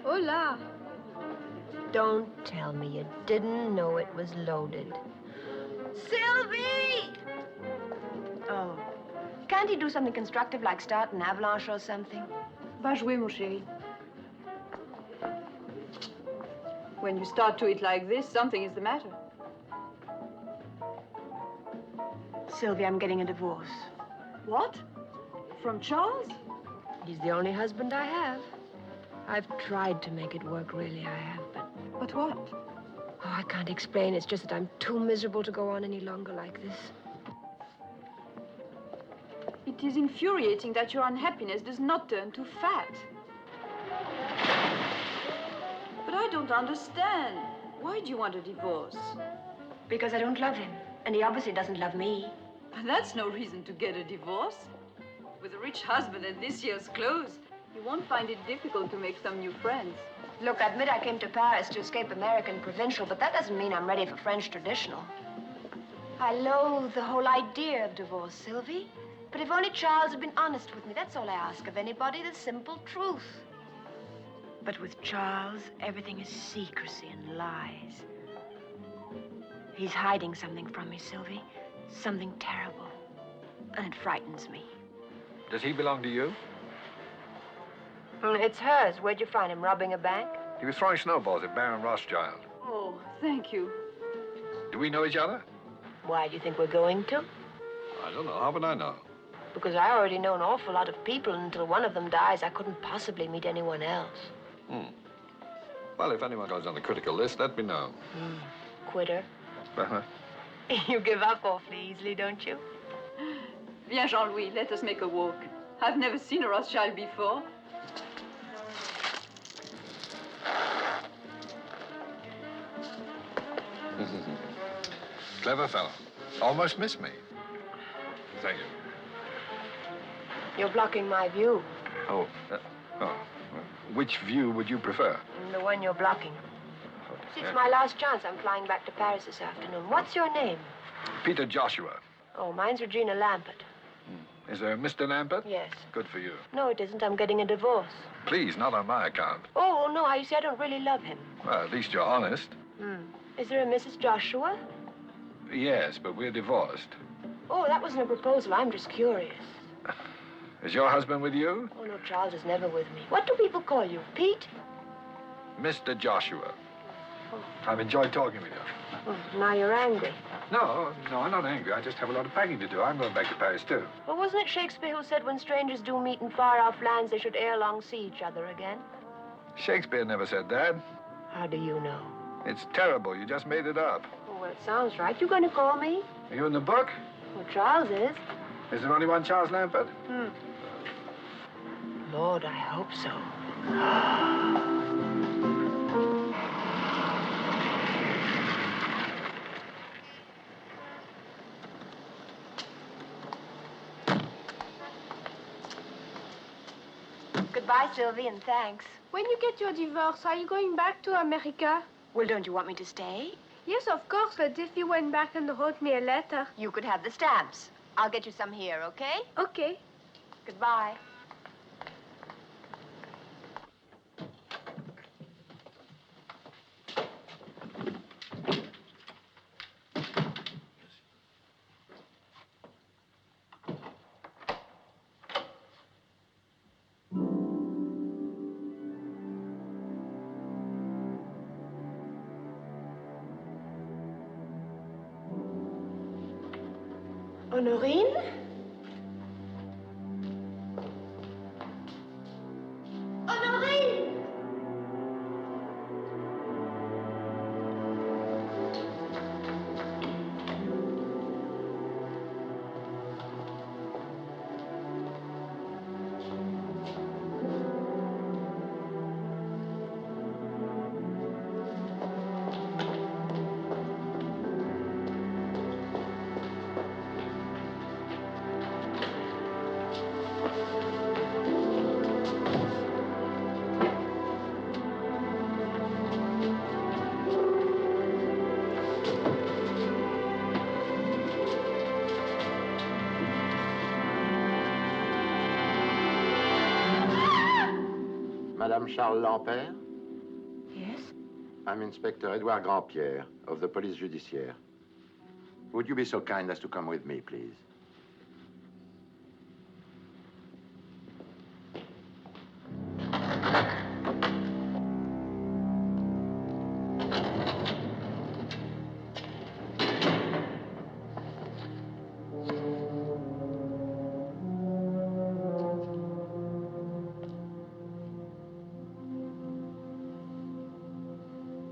Hola. Don't tell me you didn't know it was loaded. Sylvie! Oh. Can't he do something constructive like start an avalanche or something? Va jouer, mon chéri. When you start to eat like this, something is the matter. Sylvie, I'm getting a divorce. What? From Charles? He's the only husband I have. I've tried to make it work, really, I have, but... But what? Oh, I can't explain. It's just that I'm too miserable to go on any longer like this. It is infuriating that your unhappiness does not turn to fat. But I don't understand. Why do you want a divorce? Because I don't love him, and he obviously doesn't love me. That's no reason to get a divorce. With a rich husband and this year's clothes, you won't find it difficult to make some new friends. Look, I admit I came to Paris to escape American provincial, but that doesn't mean I'm ready for French traditional. I loathe the whole idea of divorce, Sylvie. But if only Charles had been honest with me, that's all I ask of anybody, the simple truth. But with Charles, everything is secrecy and lies. He's hiding something from me, Sylvie. Something terrible. And it frightens me. Does he belong to you? It's hers. Where'd you find him? Robbing a bank? He was throwing snowballs at Baron Rothschild. Oh, thank you. Do we know each other? Why do you think we're going to? I don't know. How would I know? Because I already know an awful lot of people, and until one of them dies, I couldn't possibly meet anyone else. Well, if anyone goes on the critical list, let me know. Quitter. Uh-huh. You give up awfully easily, don't you? Viens, Jean-Louis, let us make a walk. I've never seen a Rothschild before. Clever fellow. Almost missed me. Thank you. You're blocking my view. Oh. Which view would you prefer? The one you're blocking. See, it's my last chance. I'm flying back to Paris this afternoon. What's your name? Peter Joshua. Oh, mine's Regina Lampert. Is there a Mr. Lampert? Yes. Good for you. No, it isn't. I'm getting a divorce. Please, not on my account. Oh, no, you see, I don't really love him. Well, at least you're honest. Is there a Mrs. Joshua? Yes, but we're divorced. Oh, that wasn't a proposal. I'm just curious. Is your husband with you? Oh, no, Charles is never with me. What do people call you? Pete? Mr. Joshua. I've enjoyed talking with you. Oh, now you're angry. No, I'm not angry. I just have a lot of packing to do. I'm going back to Paris, too. Well, wasn't it Shakespeare who said when strangers do meet in far-off lands, they should ere long see each other again? Shakespeare never said that. How do you know? It's terrible. You just made it up. Oh, well, it sounds right. You going to call me? Are you in the book? Well, Charles is. Is there only one Charles Lampert? Lord, I hope so. Goodbye, Sylvie, and thanks. When you get your divorce, are you going back to America? Well, don't you want me to stay? Yes, of course, but if you went back and wrote me a letter. You could have the stamps. I'll get you some here, okay? Okay. Goodbye. Honorine? Honorine! Madame Charles Lampert? Yes? I'm Inspector Edouard Grandpierre of the Police Judiciaire. Would you be so kind as to come with me, please?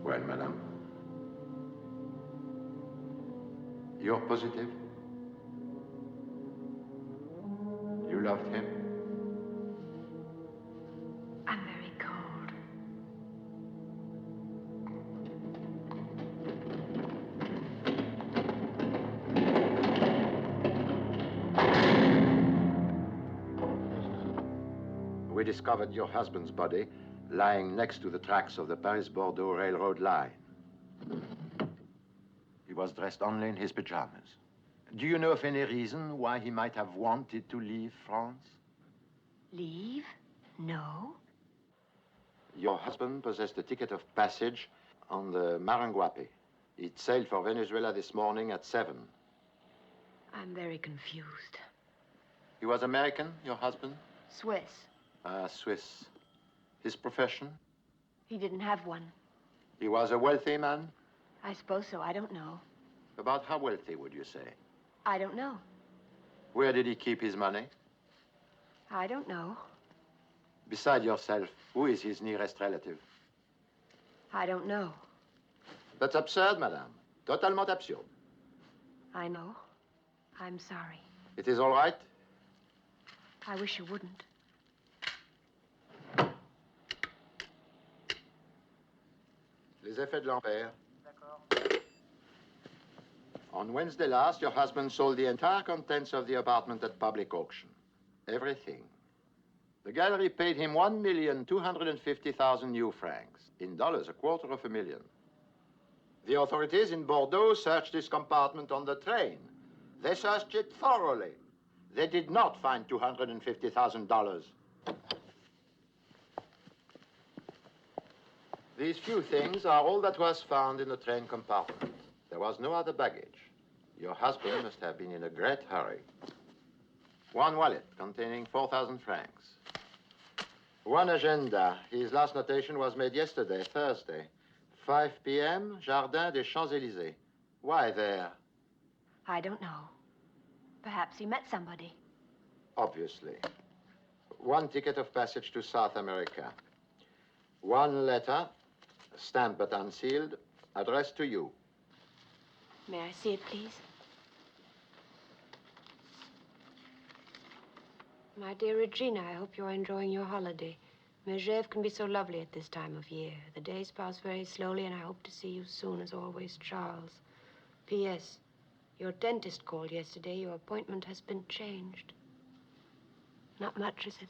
Well, madame. You're positive? You loved him? I'm very cold. We discovered your husband's body lying next to the tracks of the Paris-Bordeaux railroad line. He was dressed only in his pajamas. Do you know of any reason why he might have wanted to leave France? Leave? No. Your husband possessed a ticket of passage on the Maranguape. It sailed for Venezuela this morning at 7. I'm very confused. He was American, your husband? Swiss. Swiss. His profession? He didn't have one. He was a wealthy man? I suppose so. I don't know. About how wealthy, would you say? I don't know. Where did he keep his money? I don't know. Beside yourself, who is his nearest relative? I don't know. That's absurd, madame. Totalement absurde. I know. I'm sorry. It is all right? I wish you wouldn't. Les effets de Lampert. On Wednesday last, your husband sold the entire contents of the apartment at public auction. Everything. The gallery paid him 1,250,000 new francs. In dollars, $250,000. The authorities in Bordeaux searched this compartment on the train. They searched it thoroughly. They did not find $250,000. These few things are all that was found in the train compartment. There was no other baggage. Your husband must have been in a great hurry. One wallet containing 4,000 francs. One agenda. His last notation was made yesterday, Thursday. 5 p.m., Jardin des Champs-Élysées. Why there? I don't know. Perhaps he met somebody. Obviously. One ticket of passage to South America. One letter, stamped but unsealed, addressed to you. May I see it, please? My dear Regina, I hope you're enjoying your holiday. Megève can be so lovely at this time of year. The days pass very slowly, and I hope to see you soon, as always, Charles. P.S. Your dentist called yesterday. Your appointment has been changed. Not much, is it?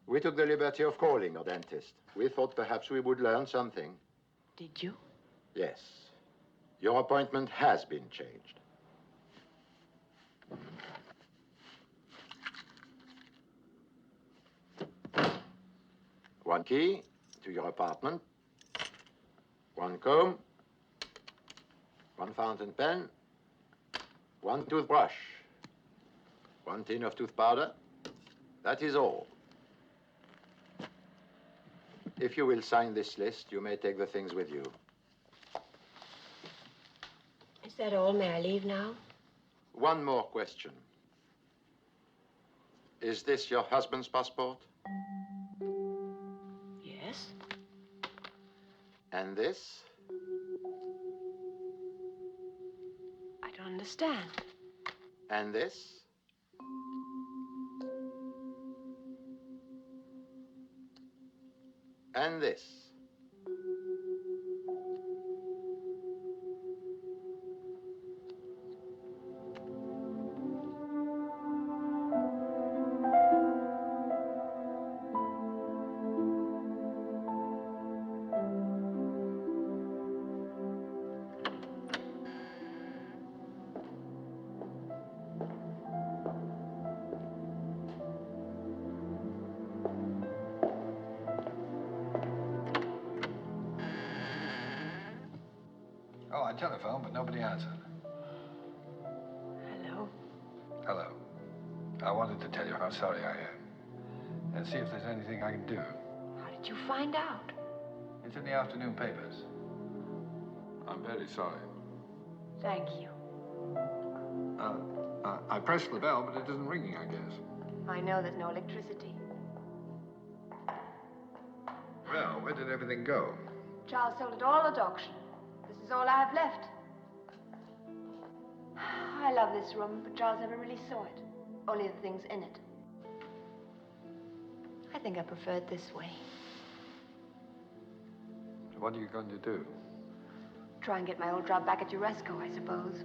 We took the liberty of calling a dentist. We thought perhaps we would learn something. Did you? Yes. Your appointment has been changed. One key to your apartment. One comb. One fountain pen. One toothbrush. One tin of tooth powder. That is all. If you will sign this list, you may take the things with you. Is that all? May I leave now? One more question. Is this your husband's passport? Yes. And this? I don't understand. And this? And this? I telephoned, but nobody answered. Hello? Hello. I wanted to tell you how sorry I am. And see if there's anything I can do. How did you find out? It's in the afternoon papers. I'm very sorry. Thank you. I pressed the bell, but it isn't ringing, I guess. I know there's no electricity. Well, where did everything go? Charles sold it all at auction. This is all I have left. I love this room, but Charles never really saw it. Only the things in it. I think I prefer it this way. So what are you going to do? Try and get my old job back at Uresco, I suppose.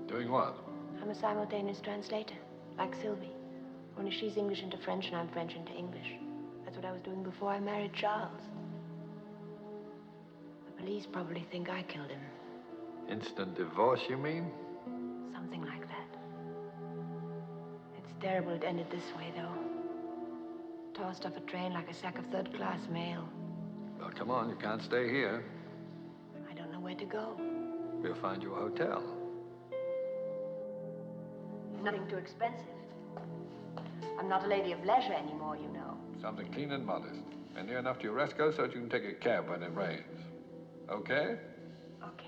Doing what? I'm a simultaneous translator, like Sylvie. Only she's English into French and I'm French into English. That's what I was doing before I married Charles. The police probably think I killed him. Instant divorce, you mean? Something like that. It's terrible it ended this way, though. Tossed off a train like a sack of third-class mail. Well, come on, you can't stay here. I don't know where to go. We'll find you a hotel. Nothing too expensive. I'm not a lady of leisure anymore, you know. Something clean and modest. And near enough to your Uresco so that you can take a cab when it rains. Okay? Okay.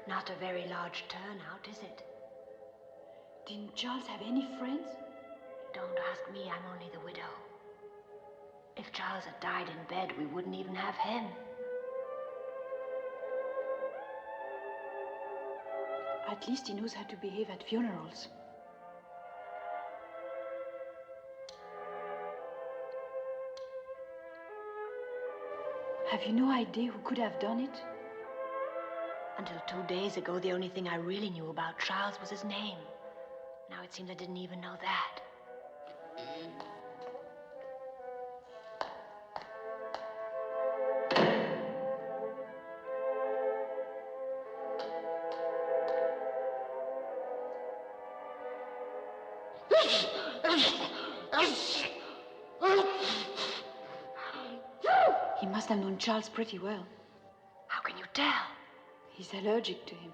Not a very large turnout, is it? Didn't Charles have any friends? Don't ask me, I'm only the widow. If Charles had died in bed, we wouldn't even have him. At least he knows how to behave at funerals. Have you no idea who could have done it? Until 2 days ago, the only thing I really knew about Charles was his name. Now it seems I didn't even know that. He must have known Charles pretty well. How can you tell? He's allergic to him.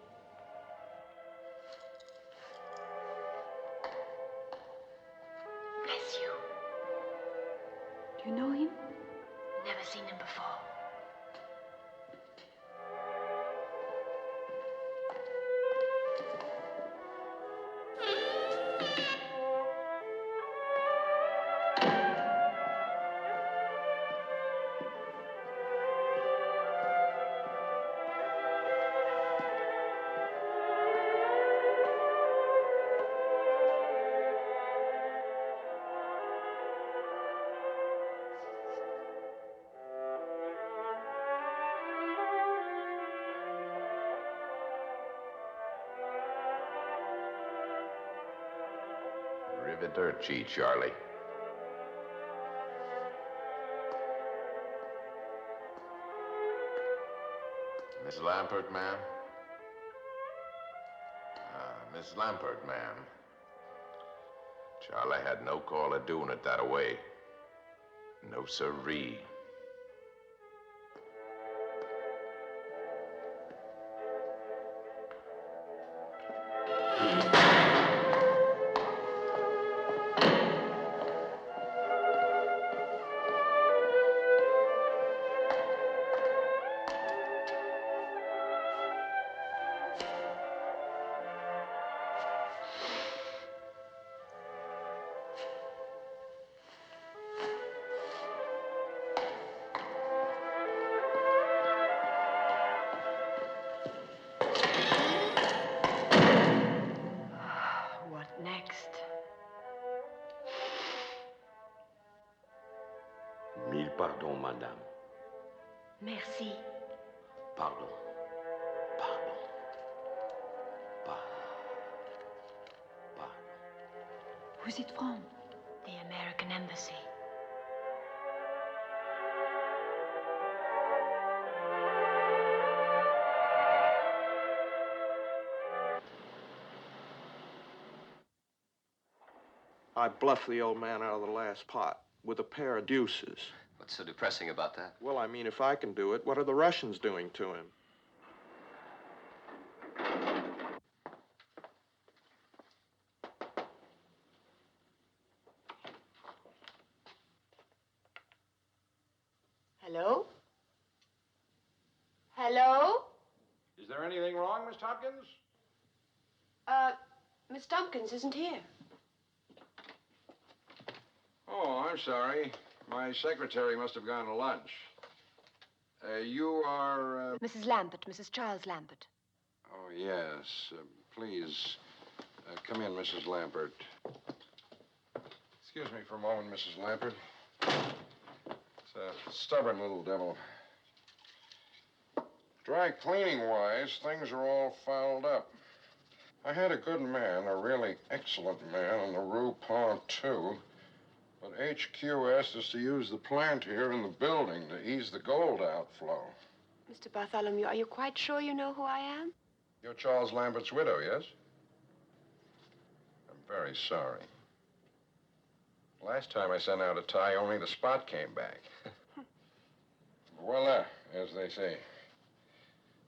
Bless you. Do you know him? Never seen him before. Arrivederci, Charlie. Miss Lampert, ma'am? Miss Lampert, ma'am. Charlie had no call of doing it that away. No siree. Mille pardons, madame. Merci. Pardon. Pardon. Pardon. Who's it from? The American Embassy. I bluffed the old man out of the last pot with a pair of deuces. What's so depressing about that? Well, I mean, if I can do it, what are the Russians doing to him? Hello? Hello? Is there anything wrong, Miss Tompkins? Miss Tompkins isn't here. Oh, I'm sorry. My secretary must have gone to lunch. You are, Mrs. Lambert, Mrs. Charles Lambert. Oh, yes. Please, come in, Mrs. Lambert. Excuse me for a moment, Mrs. Lambert. It's a stubborn little devil. Dry cleaning-wise, things are all fouled up. I had a good man, a really excellent man, on the Rue Pont, too. But HQ asked us to use the plant here in the building to ease the gold outflow. Mr. Bartholomew, are you quite sure you know who I am? You're Charles Lambert's widow, yes? I'm very sorry. Last time I sent out a tie, only the spot came back. Voila, as they say.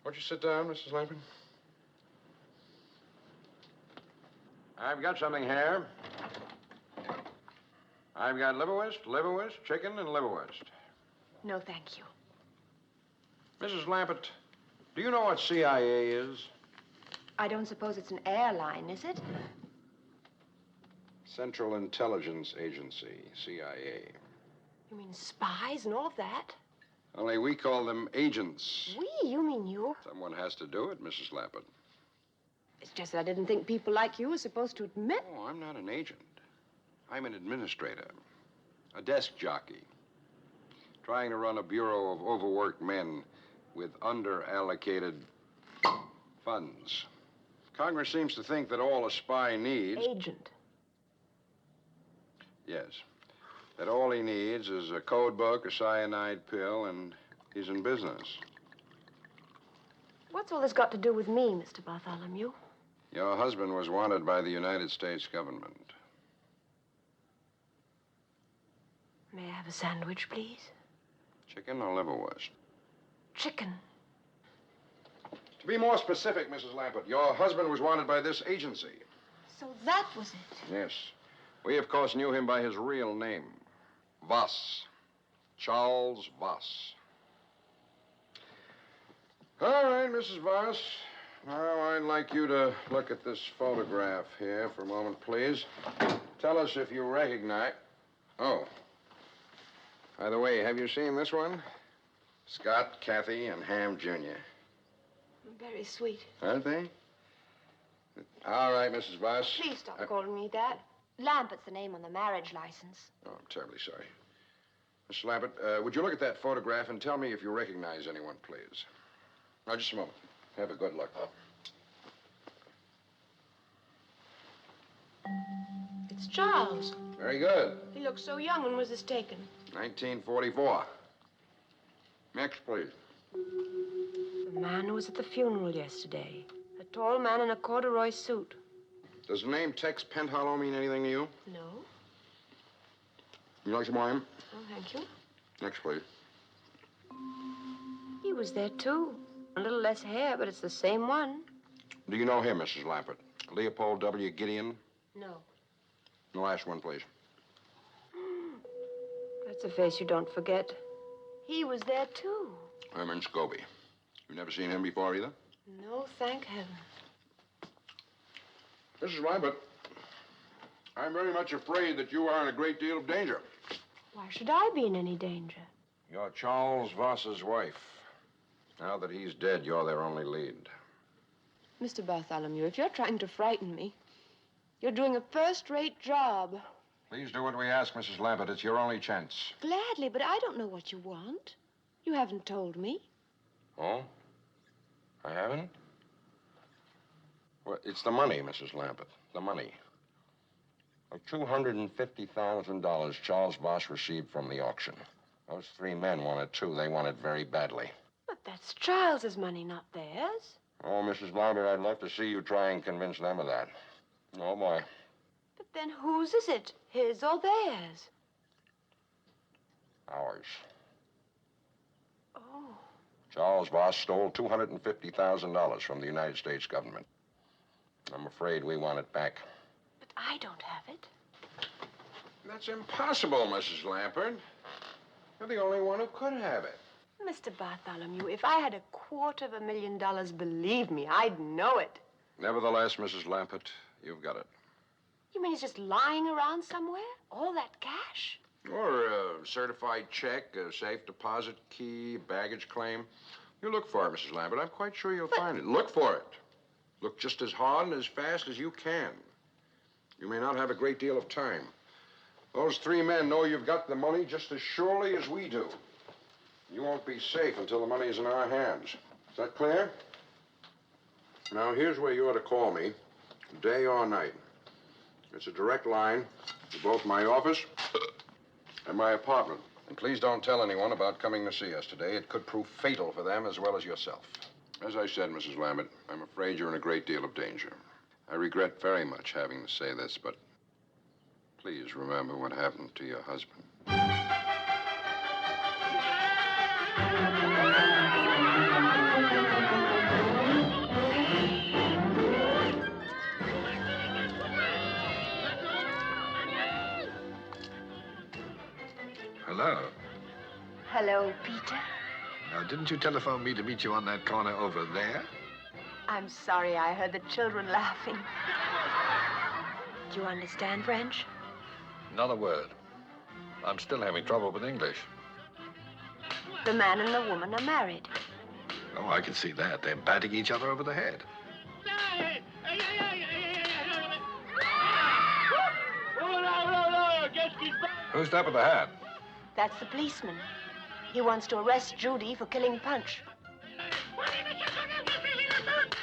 Won't you sit down, Mrs. Lambert? I've got something here. I've got liverwurst, chicken, and liverwurst. No, thank you. Mrs. Lambert, do you know what CIA is? I don't suppose it's an airline, is it? Central Intelligence Agency, CIA. You mean spies and all of that? Only we call them agents. We? You mean you? Someone has to do it, Mrs. Lambert. It's just that I didn't think people like you were supposed to admit. Oh, I'm not an agent. I'm an administrator, a desk jockey, trying to run a bureau of overworked men with under-allocated funds. Congress seems to think that all a spy needs... Agent. Yes. That all he needs is a code book, a cyanide pill, and he's in business. What's all this got to do with me, Mr. Bartholomew? Your husband was wanted by the United States government. May I have a sandwich, please? Chicken or liverwurst? Chicken. To be more specific, Mrs. Lambert, your husband was wanted by this agency. So that was it. Yes. We, of course, knew him by his real name. Voss. Charles Voss. All right, Mrs. Voss. Now, I'd like you to look at this photograph here for a moment, please. Tell us if you recognize... Oh. By the way, have you seen this one? Scott, Kathy, and Ham Jr. Very sweet. Aren't they? All right, Mrs. Voss. Please stop calling me that. Lambert's the name on the marriage license. Oh, I'm terribly sorry. Mrs. Lambert, would you look at that photograph and tell me if you recognize anyone, please? Now, just a moment. Have a good look. It's Charles. Very good. He looks so young. When was this taken? 1944. Next, please. The man who was at the funeral yesterday. A tall man in a corduroy suit. Does the name Tex Penthollow mean anything to you? No. You like some wine? Oh, thank you. Next, please. He was there, too. A little less hair, but it's the same one. Do you know him, Mrs. Lambert? Leopold W. Gideon? No. The last one, please. That's a face you don't forget. He was there, too. Herman Scobie. You've never seen him before, either? No, thank heaven. Mrs. Lambert, I'm very much afraid that you are in a great deal of danger. Why should I be in any danger? You're Charles Voss's wife. Now that he's dead, you're their only lead. Mr. Bartholomew, if you're trying to frighten me, you're doing a first-rate job. Please do what we ask, Mrs. Lambert. It's your only chance. Gladly, but I don't know what you want. You haven't told me. Oh? I haven't? Well, it's the money, Mrs. Lambert. The money. The $250,000 Charles Voss received from the auction. Those three men wanted too. They want it very badly. But that's Charles's money, not theirs. Oh, Mrs. Lambert, I'd love to see you try and convince them of that. Oh, boy. But Then whose is it? His or theirs? Ours. Oh. Charles Voss stole $250,000 from the United States government. I'm afraid we want it back. But I don't have it. That's impossible, Mrs. Lampert. You're the only one who could have it. Mr. Bartholomew, if I had $250,000, believe me, I'd know it. Nevertheless, Mrs. Lampert, you've got it. You mean it's just lying around somewhere? All that cash? Or a certified check, a safe deposit key, baggage claim. You look for it, Mrs. Lambert. I'm quite sure you'll find it. Look for it. Look just as hard and as fast as you can. You may not have a great deal of time. Those three men know you've got the money just as surely as we do. You won't be safe until the money's in our hands. Is that clear? Now, here's where you ought to call me, day or night. It's a direct line to both my office and my apartment. And please don't tell anyone about coming to see us today. It could prove fatal for them as well as yourself. As I said, Mrs. Lambert, I'm afraid you're in a great deal of danger. I regret very much having to say this, but please remember what happened to your husband. Hello. Hello, Peter. Now, didn't you telephone me to meet you on that corner over there? I'm sorry I heard the children laughing. Do you understand French? Not a word. I'm still having trouble with English. The man and the woman are married. Oh, I can see that. They're batting each other over the head. Who's that with the hat? That's the policeman. He wants to arrest Judy for killing Punch.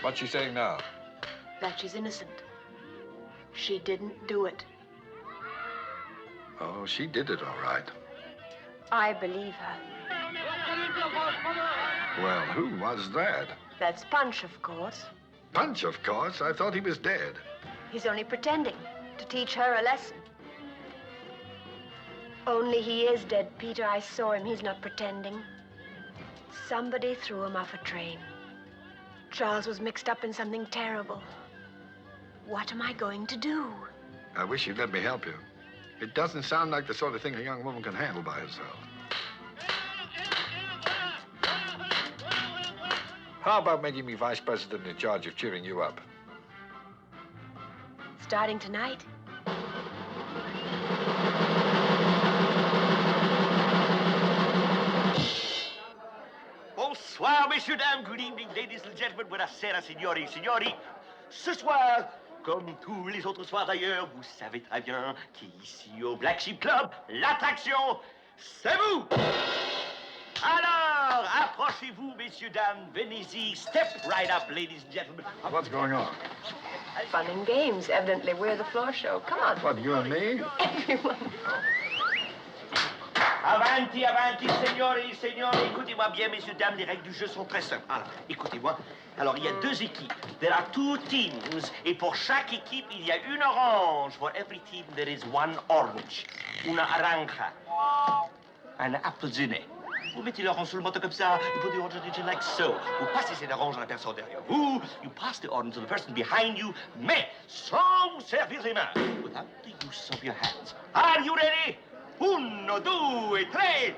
What's she saying now? That she's innocent. She didn't do it. Oh, she did it all right. I believe her. Well, who was that? That's Punch, of course. Punch, of course. I thought he was dead. He's only pretending to teach her a lesson. Only he is dead, Peter. I saw him. He's not pretending. Somebody threw him off a train. Charles was mixed up in something terrible. What am I going to do? I wish you'd let me help you. It doesn't sound like the sort of thing a young woman can handle by herself. How about making me vice president in charge of cheering you up? Starting tonight? Bonsoir, messieurs, dames. Good evening, ladies and gentlemen. Buonasera, signori, signori. Ce soir, comme tous les autres soirs d'ailleurs, vous savez très bien qu'ici au Black Sheep Club, l'attraction, c'est vous. Alors, approchez-vous, messieurs, dames. Venez-y. Step right up, ladies and gentlemen. What's going on? Fun and games. Evidently, we're the floor show. Come on. What, you and me? Everyone. Avanti, avanti, signori, signori. Écoutez-moi bien, messieurs, dames, les règles du jeu sont très simples. Alors, écoutez-moi. Alors, il y a deux équipes. There are two teams. Et pour chaque équipe, il y a une orange. For every team, there is one orange. Una aranja. Un appelsiné. Vous mettez l'orange sur le moto comme ça. You put the orange on it like so. Vous passez cette orange à la personne derrière vous. You pass the orange to the person behind you. Mais sans vous servir les mains. Without the use of your hands. Are you ready? 1, 2, 3.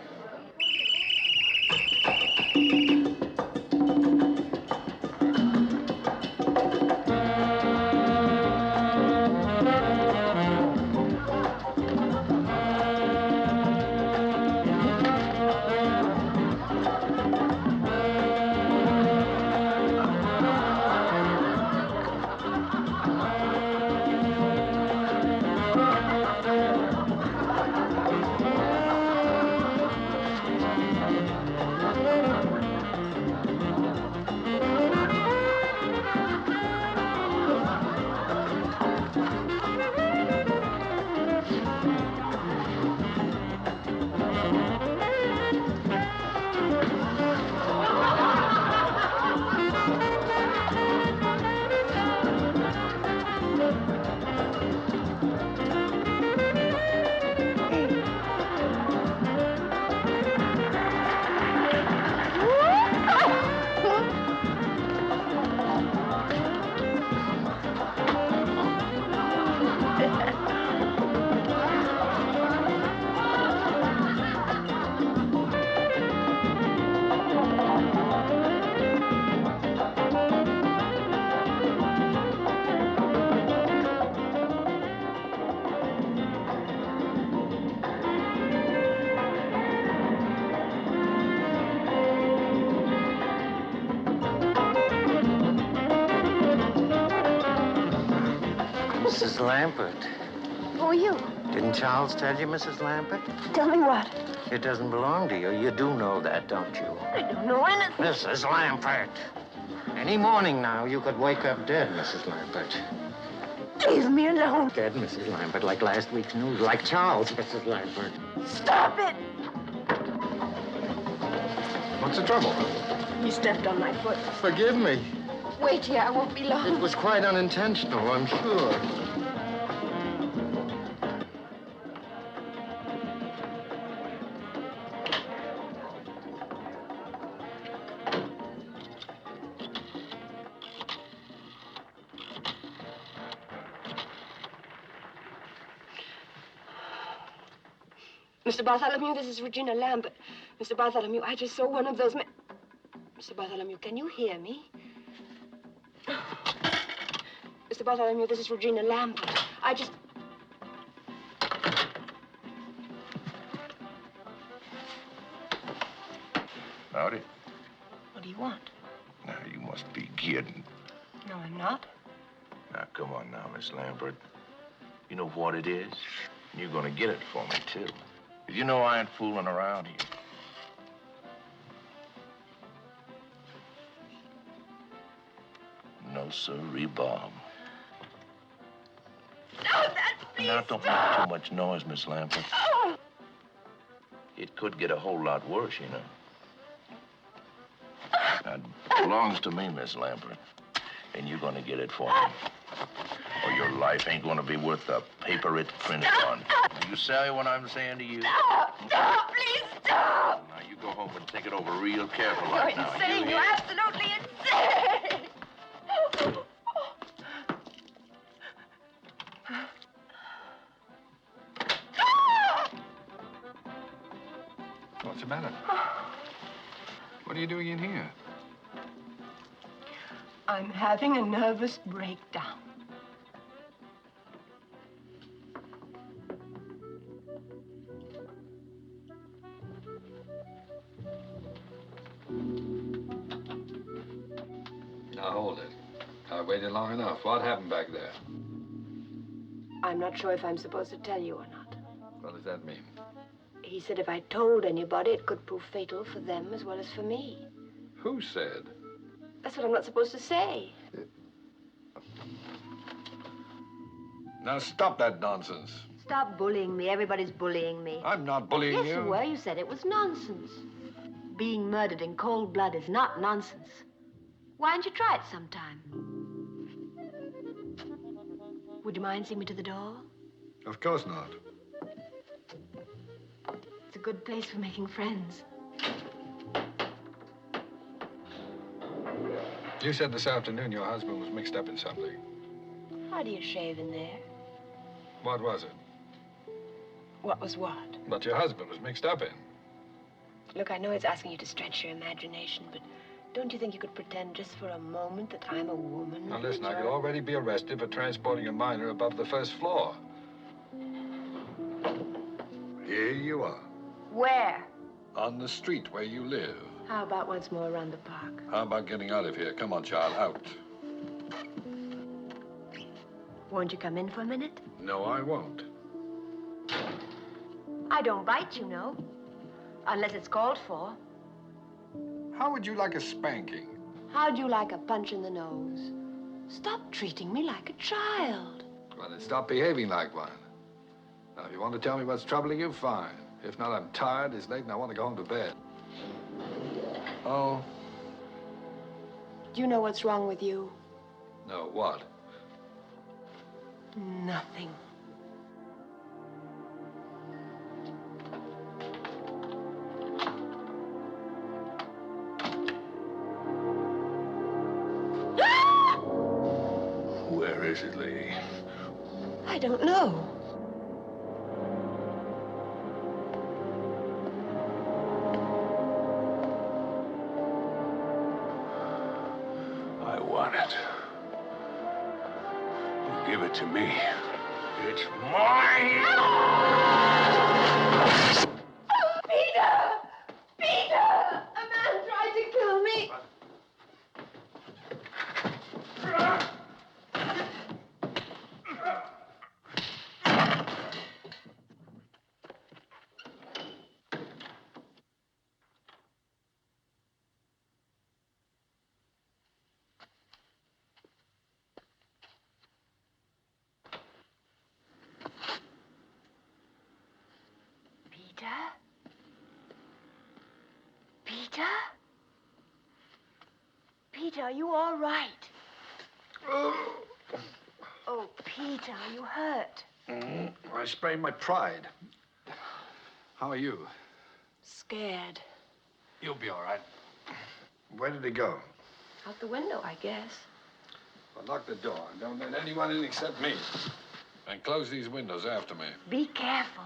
Miss Lambert. Who are you? Didn't Charles tell you, Mrs. Lambert? Tell me what? It doesn't belong to you. You do know that, don't you? I don't know anything. Mrs. Lambert. Any morning now, you could wake up dead, Mrs. Lambert. Leave me alone. Dead, Mrs. Lambert, like last week's news, like Charles, Mrs. Lambert. Stop it! What's the trouble? He stepped on my foot. Forgive me. Wait here, I won't be long. It was quite unintentional, I'm sure. Mr. Bartholomew, this is Regina Lambert. Mr. Bartholomew, I just saw one of those men. Mr. Bartholomew, can you hear me? Mr. Bartholomew, this is Regina Lambert. I just... Howdy. What do you want? Now, you must be kidding. No, I'm not. Now, come on now, Miss Lambert. You know what it is? You're gonna get it for me, too. 'Cause you know I ain't fooling around here. No, sirree, Bob. No, please Now, don't make too much noise, Miss Lambert. Oh. It could get a whole lot worse, you know. Now, it belongs to me, Miss Lambert. And you're gonna get it for me. Or your life ain't gonna be worth the paper it's printed on. Do you say what I'm saying to you? Stop, please stop! Now, you go home and think it over real careful You're right now. insane, You you're hear? absolutely insane! What's the matter? What are you doing in here? I'm having a nervous breakdown. Now, hold it. I waited long enough. What happened back there? I'm not sure if I'm supposed to tell you or not. What does that mean? He said if I told anybody, it could prove fatal for them as well as for me. Who said? That's what I'm not supposed to say. Now, stop that nonsense. Stop bullying me. Everybody's bullying me. I'm not bullying Yes, you. you were. You said it was nonsense. Being murdered in cold blood is not nonsense. Why don't you try it sometime? Would you mind seeing me to the door? Of course not. It's a good place for making friends. You said this afternoon your husband was mixed up in something. How do you shave in there? What was it? What was what? What your husband was mixed up in. Look, I know it's asking you to stretch your imagination, but don't you think you could pretend just for a moment that I'm a woman? Now, listen, I could already be arrested for transporting a minor above the first floor. Here you are. Where? On the street where you live. How about once more around the park? How about getting out of here? Come on, child, out. Won't you come in for a minute? No, I won't. I don't bite, you know. Unless it's called for. How would you like a spanking? How'd you like a punch in the nose? Stop treating me like a child. Well, then stop behaving like one. Now, if you want to tell me what's troubling you, fine. If not, I'm tired, it's late, and I want to go home to bed. Oh? Do you know what's wrong with you? No, what? Nothing. Where is it, lady? I don't know. I want it. You give it to me. It's mine! Peter! Peter! A man tried to kill me! Peter, are you all right? Oh, Peter, are you hurt? I sprained my pride. How are you? Scared. You'll be all right. Where did he go? Out the window, I guess. Well, lock the door. Don't let anyone in except me. And close these windows after me. Be careful.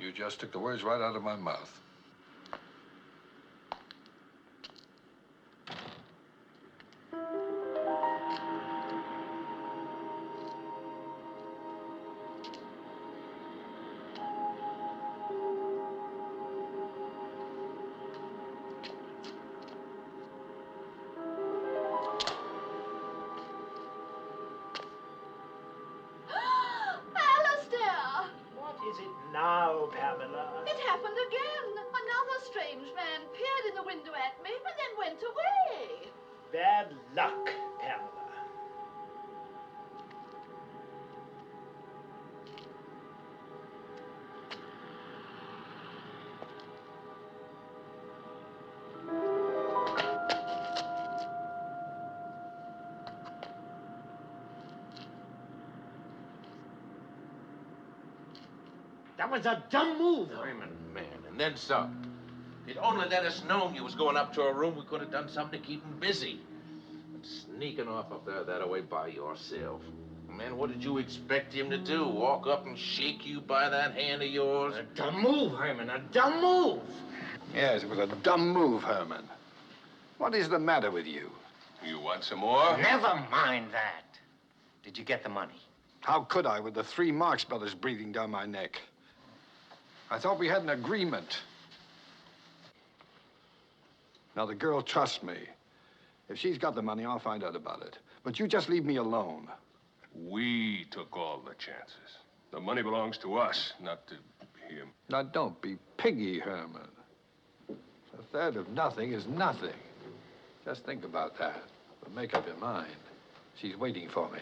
You just took the words right out of my mouth. Now, Pamela. It happened again. Another strange man peered in the window at me, but then went away. Bad luck, Pamela. That was a dumb move. Raymond, man, and then some. If you'd only let us know you was going up to her room, we could have done something to keep him busy. But sneaking off up there that way by yourself. Man, what did you expect him to do? Walk up and shake you by that hand of yours? A dumb move, Herman, a dumb move. Yes, it was a dumb move, Herman. What is the matter with you? You want some more? Never mind that. Did you get the money? How could I with the 3 Marx brothers breathing down my neck? I thought we had an agreement. Now, the girl trusts me. If she's got the money, I'll find out about it. But you just leave me alone. We took all the chances. The money belongs to us, not to him. Now, don't be piggy, Herman. A third of nothing is nothing. Just think about that. But make up your mind. She's waiting for me.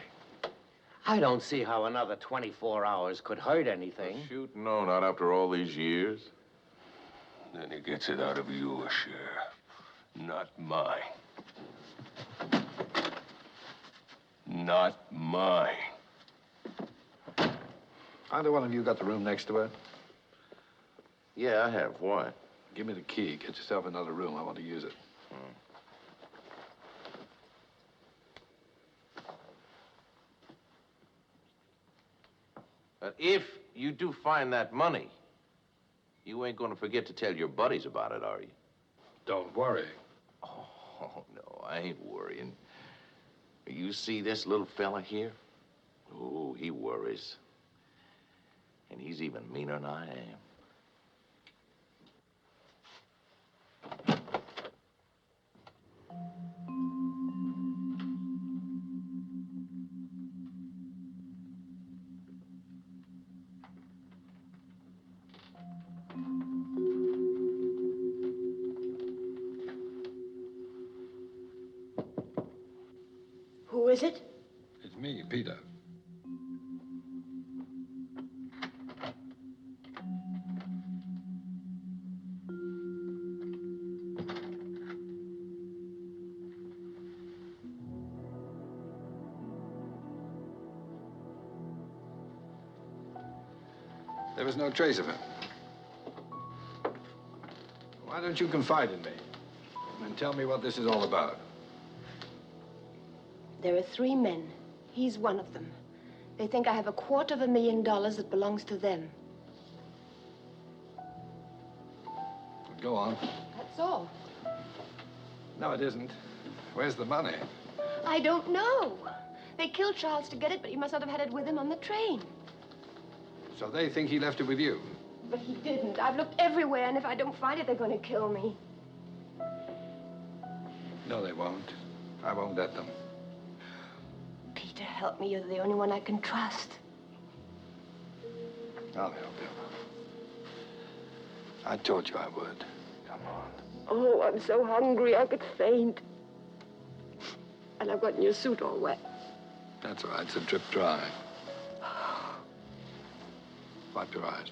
I don't see how another 24 hours could hurt anything. Shoot, no, not after all these years. Then he gets it out of your share, not mine. Not mine. Either one of you got the room next to her? Yeah, I have. Why? Give me the key. Get yourself another room. I want to use it. But if you do find that money, you ain't gonna forget to tell your buddies about it, are you? Don't worry. Oh, no, I ain't worrying. You see this little fella here? Oh, he worries. And he's even meaner than I am. Who is it? It's me, Peter. There was no trace of him. Why don't you confide in me and tell me what this is all about? There are 3 men. He's one of them. They think I have $250,000 that belongs to them. Go on. That's all. No, it isn't. Where's the money? I don't know. They killed Charles to get it, but he must not have had it with him on the train. So they think he left it with you? But he didn't. I've looked everywhere, and if I don't find it, they're going to kill me. No, they won't. I won't let them. Peter, help me. You're the only one I can trust. I'll help you. I told you I would. Come on. Oh, I'm so hungry I could faint. And I've gotten your suit all wet. That's all right. It's a drip dry. Wipe your eyes.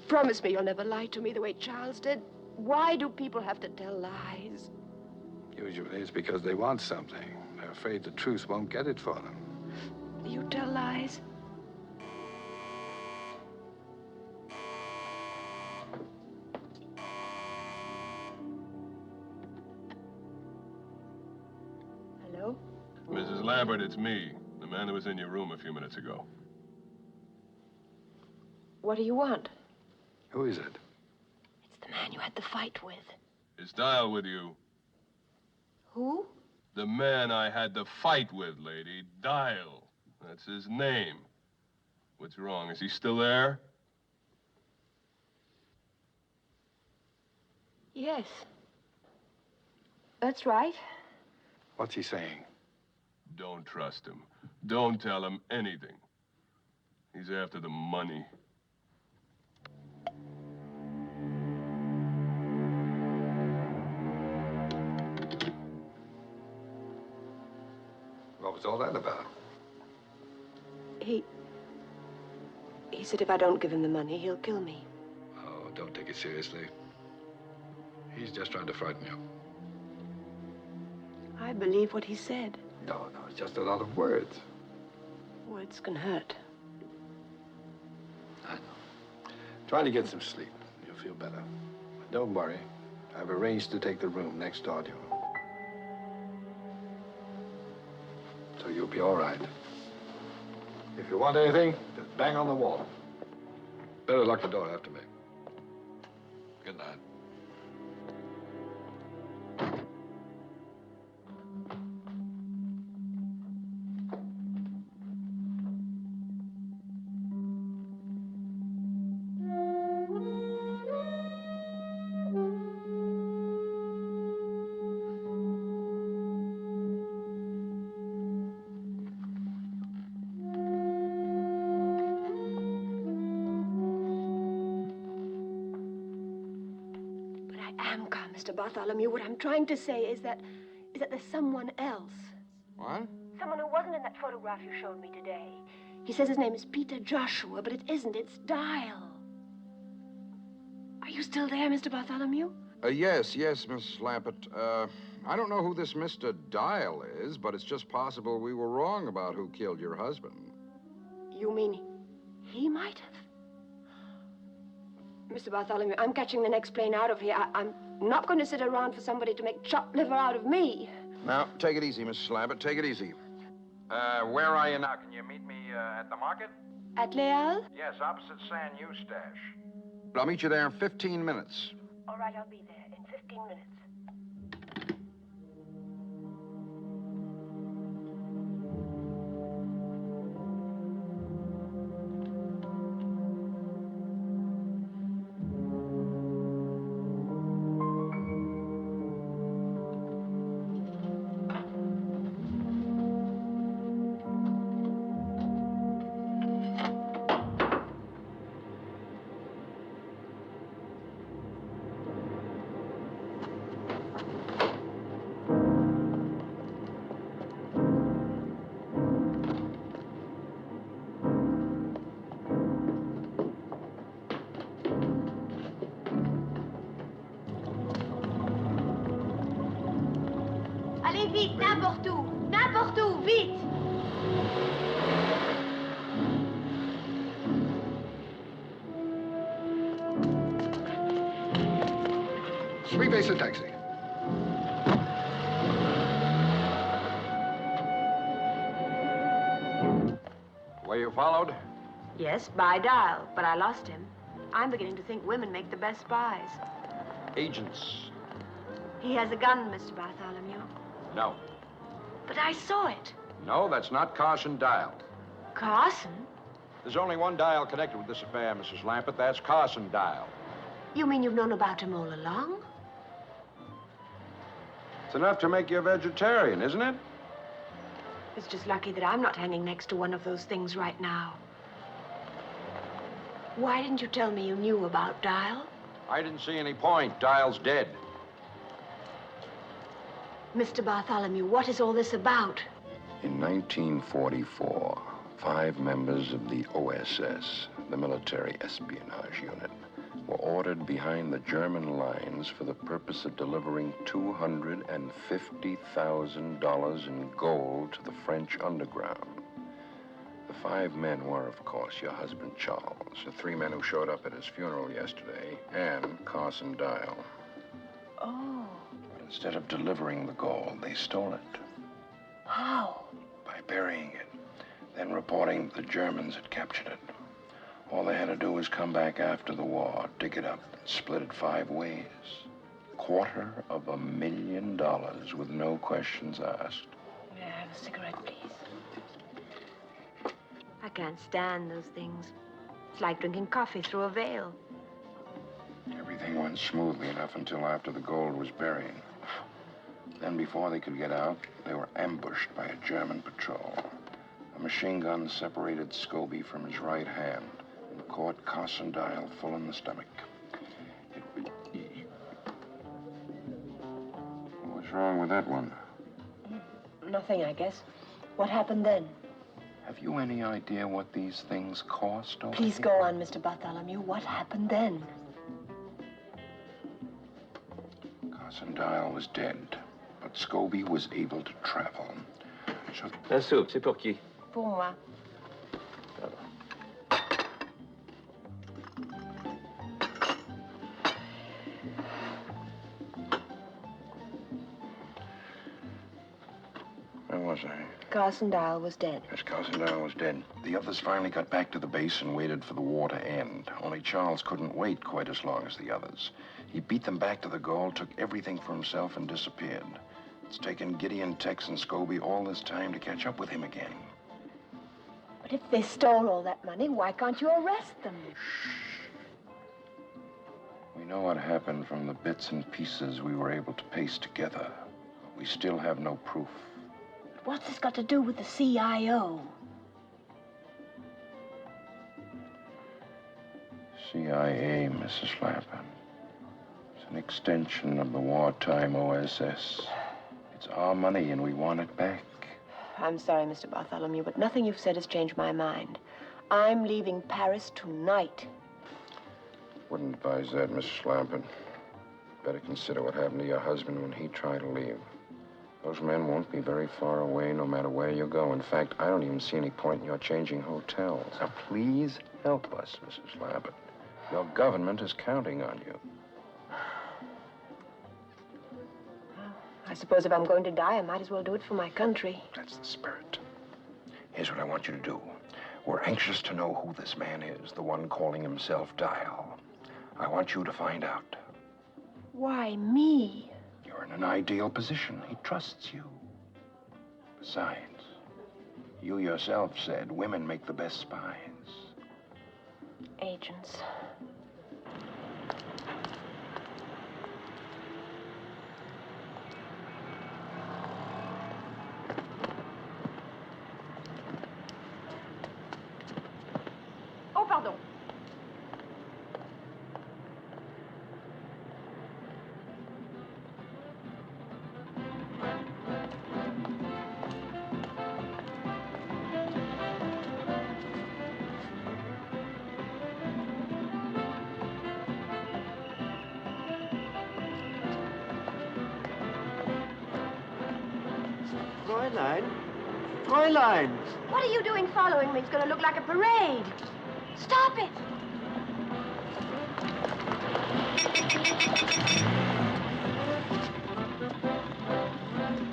Promise me you'll never lie to me the way Charles did. Why do people have to tell lies? Usually it's because they want something. They're afraid the truth won't get it for them. You tell lies? Hello? Mrs. Lambert, it's me, the man who was in your room a few minutes ago. What do you want? Who is it? It's the man you had the fight with. Is Dial with you? Who? The man I had the fight with, lady. Dial. That's his name. What's wrong? Is he still there? Yes. That's right. What's he saying? Don't trust him. Don't tell him anything. He's after the money. What was all that about? He said if I don't give him the money, he'll kill me. Oh, don't take it seriously. He's just trying to frighten you. I believe what he said. No, it's just a lot of words. Words can hurt. I know. Try to get some sleep. You'll feel better. But don't worry. I've arranged to take the room next door to you. So you'll be all right. If you want anything, just bang on the wall. Better lock the door after me. Good night. Mr. Bartholomew, what I'm trying to say is that there's someone else. What? Someone who wasn't in that photograph you showed me today. He says his name is Peter Joshua, but it isn't. It's Dial. Are you still there, Mr. Bartholomew? Yes, Mrs. Lambert. I don't know who this Mr. Dial is, but it's just possible we were wrong about who killed your husband. You mean he might have? Mr. Bartholomew, I'm catching the next plane out of here. I'm not going to sit around for somebody to make chopped liver out of me. Now, take it easy, Mrs. Lambert. Take it easy. Where are you now? Can you meet me at the market? At Leal? Yes, opposite San Eustache. I'll meet you there in 15 minutes. All right, I'll be there in 15 minutes. Allez vite, n'importe où, vite. Three-base a taxi. Were you followed? Yes, by Dial, but I lost him. I'm beginning to think women make the best spies. Agents. He has a gun, Mr. Bartholomew. No. But I saw it. No, that's not Carson Dial. Carson? There's only one Dial connected with this affair, Mrs. Lambert. That's Carson Dial. You mean you've known about him all along? It's enough to make you a vegetarian, isn't it? It's just lucky that I'm not hanging next to one of those things right now. Why didn't you tell me you knew about Dial? I didn't see any point. Dial's dead. Mr. Bartholomew, what is all this about? In 1944, 5 members of the OSS, the Military Espionage Unit, were ordered behind the German lines for the purpose of delivering $250,000 in gold to the French underground. The 5 men were, of course, your husband, Charles, the 3 men who showed up at his funeral yesterday, and Carson Dial. Oh. But instead of delivering the gold, they stole it. How? By burying it, then reporting the Germans had captured it. All they had to do was come back after the war, dig it up, and split it 5 ways. $250,000 with no questions asked. May I have a cigarette, please? I can't stand those things. It's like drinking coffee through a veil. Everything went smoothly enough until after the gold was buried. Then, before they could get out, they were ambushed by a German patrol. A machine gun separated Scobie from his right hand and caught Carson Dial full in the stomach. What's wrong with that one? Nothing, I guess. What happened then? Have you any idea what these things cost? Please go on, Mr. Bartholomew. What happened then? Carson Dial was dead, but Scobie was able to travel. So... La soupe, c'est pour qui? Pour moi. Where was I? Carson Dial was dead. Yes, Carson Dial was dead. The others finally got back to the base and waited for the war to end. Only Charles couldn't wait quite as long as the others. He beat them back to the gold, took everything for himself, and disappeared. It's taken Gideon, Tex, and Scobie all this time to catch up with him again. But if they stole all that money, why can't you arrest them? We know what happened from the bits and pieces we were able to paste together. We still have no proof. What's this got to do with the CIO? CIA, Mrs. Lappin. It's an extension of the wartime OSS. It's our money and we want it back. I'm sorry, Mr. Bartholomew, but nothing you've said has changed my mind. I'm leaving Paris tonight. Wouldn't advise that, Mrs. Lappin. Better consider what happened to your husband when he tried to leave. Those men won't be very far away no matter where you go. In fact, I don't even see any point in your changing hotels. Now, please help us, Mrs. Lappin. Your government is counting on you. I suppose if I'm going to die, I might as well do it for my country. That's the spirit. Here's what I want you to do. We're anxious to know who this man is, the one calling himself Dial. I want you to find out. Why me? You're in an ideal position. He trusts you. Besides, you yourself said women make the best spies. Agents. Oh, pardon. Fräulein! What are you doing following me? It's going to look like a parade. Stop it!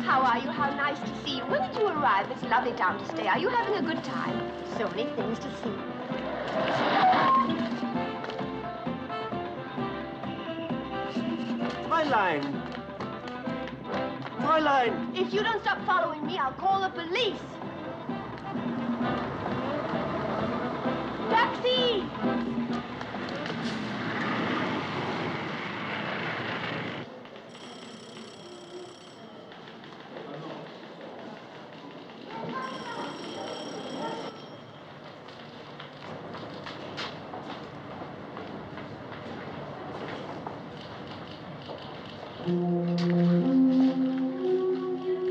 How are you? How nice to see you. When did you arrive? It's a lovely town to stay. Are you having a good time? So many things to see. Fräulein! Fräulein! If you don't stop following me, I'll call the police. Taxi!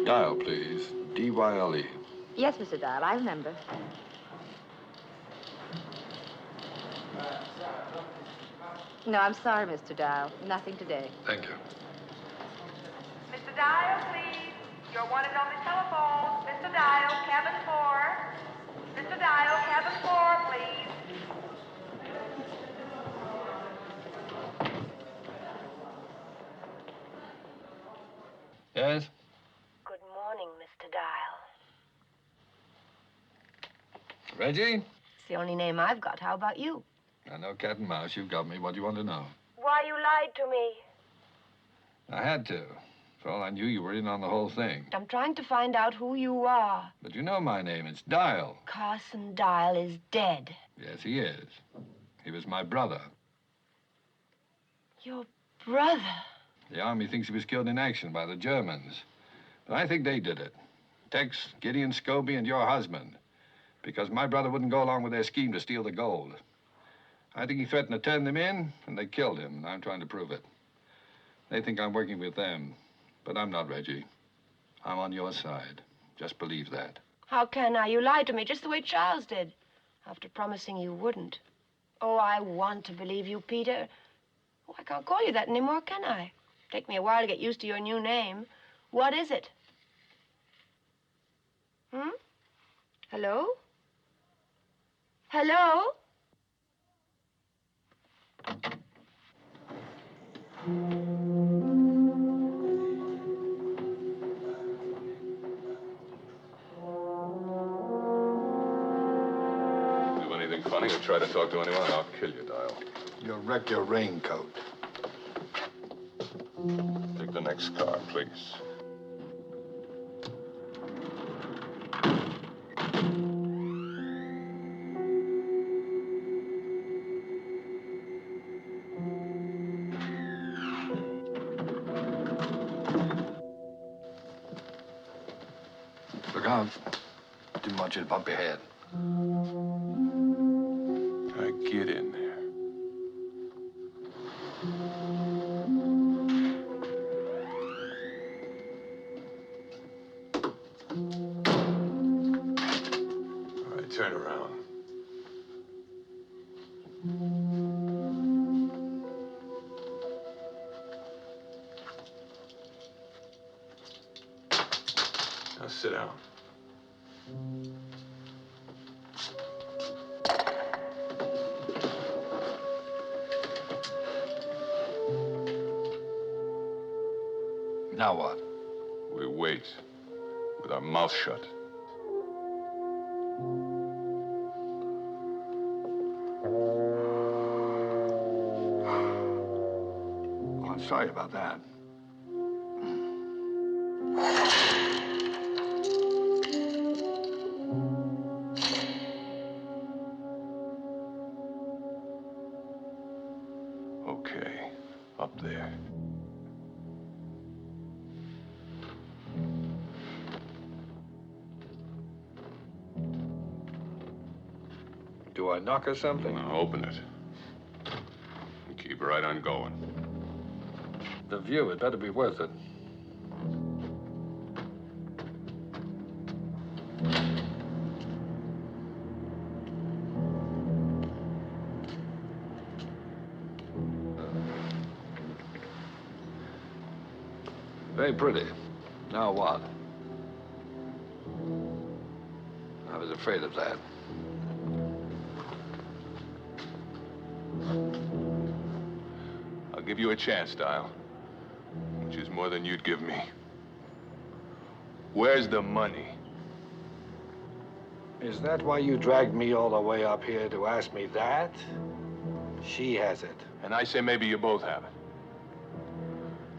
Dial, please. D-Y-L-E. Yes, Mr. Dial, I remember. No, I'm sorry, Mr. Dial. Nothing today. Thank you. Mr. Dial, please. You're wanted on the telephone. Mr. Dial, cabin 4. Mr. Dial, cabin 4, please. Yes? Good morning, Mr. Dial. Reggie? It's the only name I've got. How about you? I know cat and mouse. You've got me. What do you want to know? Why you lied to me. I had to. For all I knew, you were in on the whole thing. I'm trying to find out who you are. But you know my name. It's Dial. Carson Dial is dead. Yes, he is. He was my brother. Your brother? The Army thinks he was killed in action by the Germans. But I think they did it. Tex, Gideon Scobie, and your husband. Because my brother wouldn't go along with their scheme to steal the gold. I think he threatened to turn them in, and they killed him, and I'm trying to prove it. They think I'm working with them, but I'm not, Reggie. I'm on your side. Just believe that. How can I? You lied to me just the way Charles did, after promising you wouldn't. Oh, I want to believe you, Peter. Oh, I can't call you that anymore, can I? Take me a while to get used to your new name. What is it? Hello? Hello? Do anything funny or try to talk to anyone, I'll kill you, Dial. You'll wreck your raincoat. Take the next car, please. Look out. Didn't want you to bump your head. I get in there. All right, turn around. Now sit down. Now what? We wait with our mouth shut. Oh, I'm sorry about that. Okay, up there. Do I knock or something? Now open it. And keep right on going. The view, it better be worth it. Very pretty. Now what? I was afraid of that. I'll give you a chance, Dial. Which is more than you'd give me. Where's the money? Is that why you dragged me all the way up here to ask me that? She has it. And I say maybe you both have it.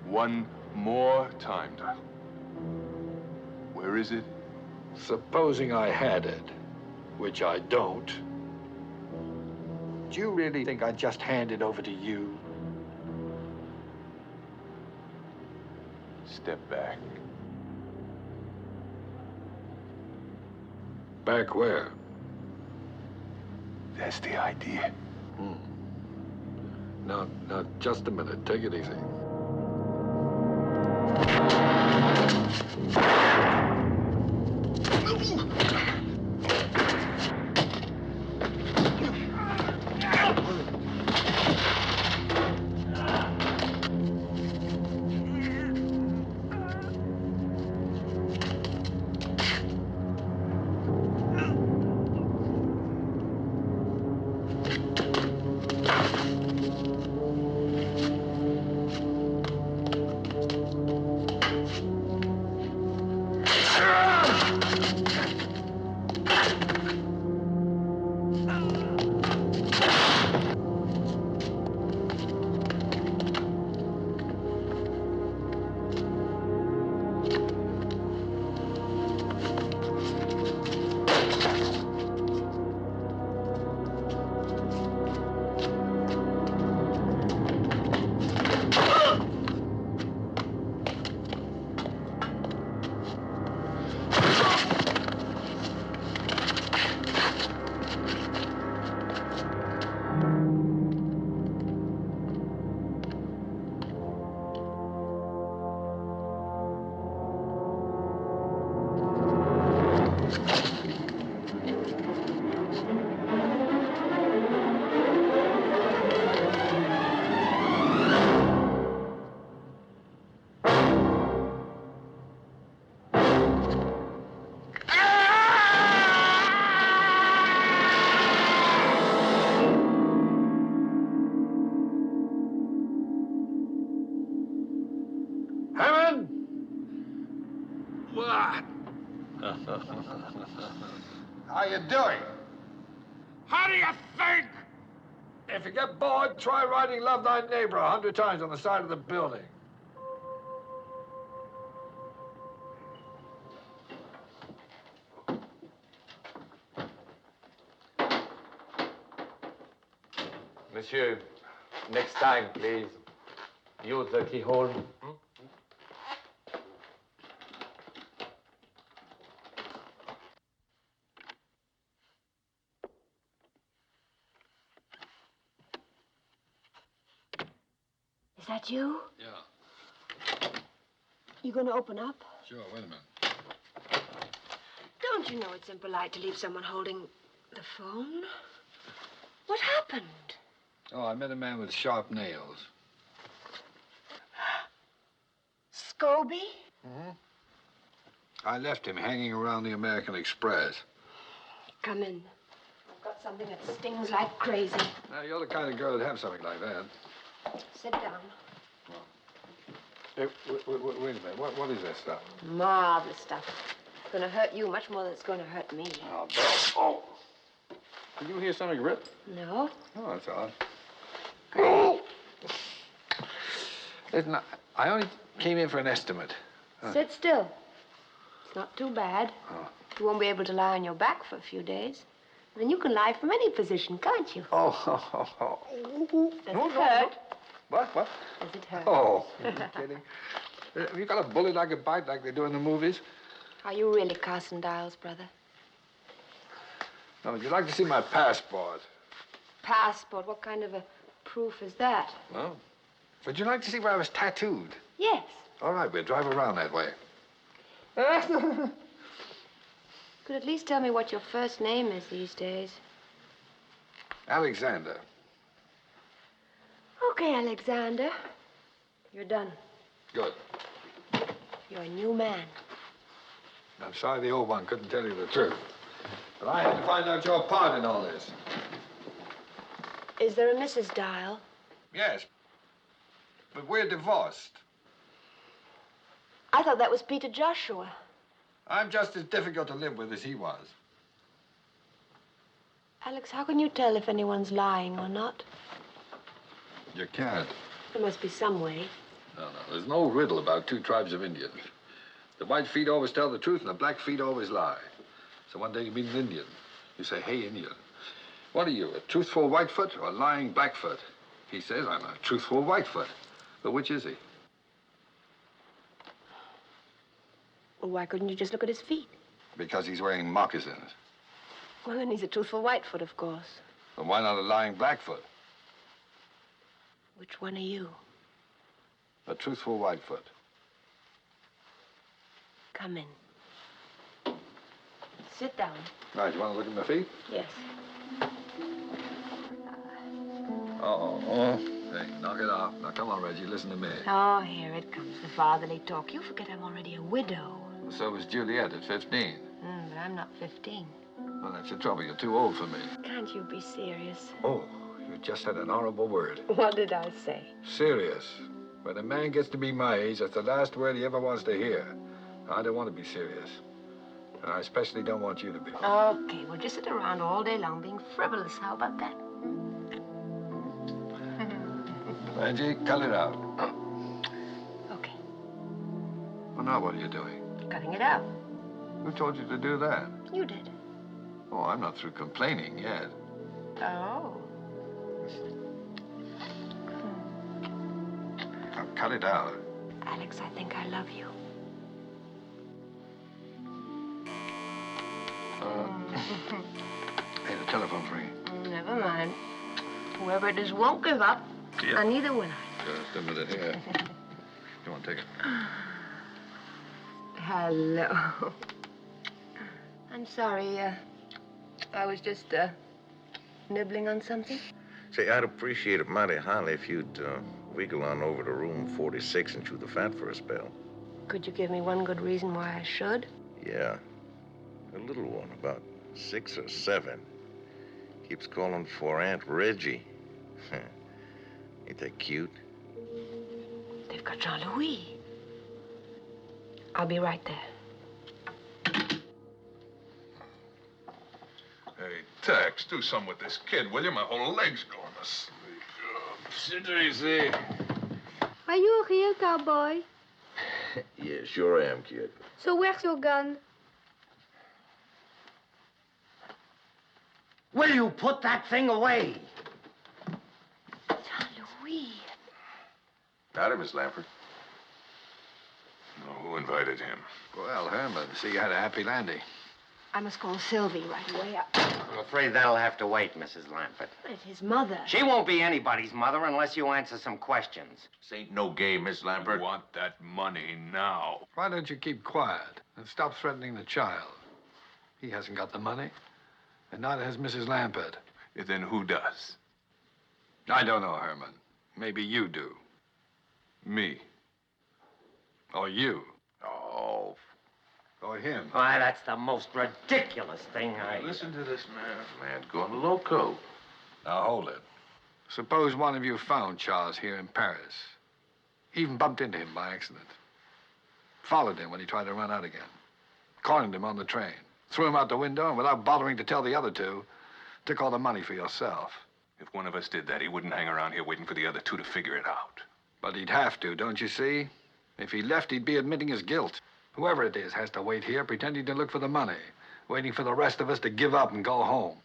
One more time, Dial. Where is it? Supposing I had it, which I don't, do you really think I'd just hand it over to you? Step back. Back where? That's the idea. Now, just a minute. Take it easy. How you doing? How do you think? If you get bored, try writing Love Thy Neighbor 100 times on the side of the building. Monsieur, next time, please. Use the keyhole. Is that you? Yeah. You gonna open up? Sure, wait a minute. Don't you know it's impolite to leave someone holding the phone? What happened? Oh, I met a man with sharp nails. Scobie? Mm-hmm. I left him hanging around the American Express. Come in. I've got something that stings like crazy. Now, you're the kind of girl that'd have something like that. Sit down. Hey, wait a minute. What is that stuff? Marvelous stuff. It's gonna hurt you much more than it's gonna hurt me. Oh, Bill. Oh. Did you hear something rip? No? Oh, that's odd. Oh! Listen, I only came in for an estimate. Sit still. It's not too bad. Oh. You won't be able to lie on your back for a few days. Then you can lie from any position, can't you? Oh. Does it hurt? What? Does it hurt? Oh, are you kidding? Have you got a bullet I could bite like they do in the movies? Are you really Carson Dials, brother? No, would you like to see my passport? Passport? What kind of a proof is that? Well, would you like to see where I was tattooed? Yes. All right, we'll drive around that way. Could at least tell me what your first name is these days. Alexander. Okay, Alexander. You're done. Good. You're a new man. I'm sorry the old one couldn't tell you the truth. But I had to find out your part in all this. Is there a Mrs. Dial? Yes. But we're divorced. I thought that was Peter Joshua. I'm just as difficult to live with as he was. Alex, how can you tell if anyone's lying or not? You can't. There must be some way. No. There's no riddle about two tribes of Indians. The white feet always tell the truth, and the black feet always lie. So one day you meet an Indian. You say, "Hey, Indian, what are you, a truthful Whitefoot or a lying Blackfoot?" He says, "I'm a truthful Whitefoot." But which is he? Well, why couldn't you just look at his feet? Because he's wearing moccasins. Well, then he's a truthful Whitefoot, of course. But why not a lying Blackfoot? Which one are you? A truthful Whitefoot. Come in. Sit down. Right, you want to look at my feet? Yes. Hey, knock it off. Now, come on, Reggie, listen to me. Oh, here it comes, the fatherly talk. You forget I'm already a widow. So was Juliet at 15. But I'm not 15. Well, that's the trouble. You're too old for me. Can't you be serious? Oh, you just said an horrible word. What did I say? Serious. When a man gets to be my age, that's the last word he ever wants to hear. I don't want to be serious. And I especially don't want you to be. Okay, we'll just sit around all day long being frivolous. How about that? Angie, cut it out. Okay. Well, now what are you doing? Cutting it out. Who told you to do that? You did. Oh, I'm not through complaining yet. Oh. Now, cut it out. Alex, I think I love you. Hey, the telephone's ringing. Never mind. Whoever it is won't give up, Yeah. and neither will I. Just a minute here. Come on, take it. Hello. I'm sorry, I was just, nibbling on something. Say, I'd appreciate it mighty highly if you'd wiggle on over to room 46 and chew the fat for a spell. Could you give me one good reason why I should? Yeah. A little one, about 6 or 7. Keeps calling for Aunt Reggie. Ain't that cute? They've got Jean-Louis. I'll be right there. Hey, Tex, do something with this kid, will you? My whole leg's going to sleep. Sit easy. Are you a real cowboy? Yeah, sure am, kid. So where's your gun? Will you put that thing away? Jean-Louis. Howdy, Miss Lampert. Oh, who invited him? Well, Herman, see, you had a happy landing. I must call Sylvie right away. I'm afraid that'll have to wait, Mrs. Lampert. It's his mother. She won't be anybody's mother unless you answer some questions. This ain't no game, Miss Lampert. I want that money now. Why don't you keep quiet and stop threatening the child? He hasn't got the money, and neither has Mrs. Lampert. Then who does? I don't know, Herman. Maybe you do. Me. Or you. Oh. Or him. Why, that's the most ridiculous thing I... Listen to this man going loco. Now, hold it. Suppose one of you found Charles here in Paris. Even bumped into him by accident. Followed him when he tried to run out again. Cornered him on the train. Threw him out the window, and without bothering to tell the other two, took all the money for yourself. If one of us did that, he wouldn't hang around here waiting for the other two to figure it out. But he'd have to, don't you see? If he left, he'd be admitting his guilt. Whoever it is has to wait here, pretending to look for the money, waiting for the rest of us to give up and go home.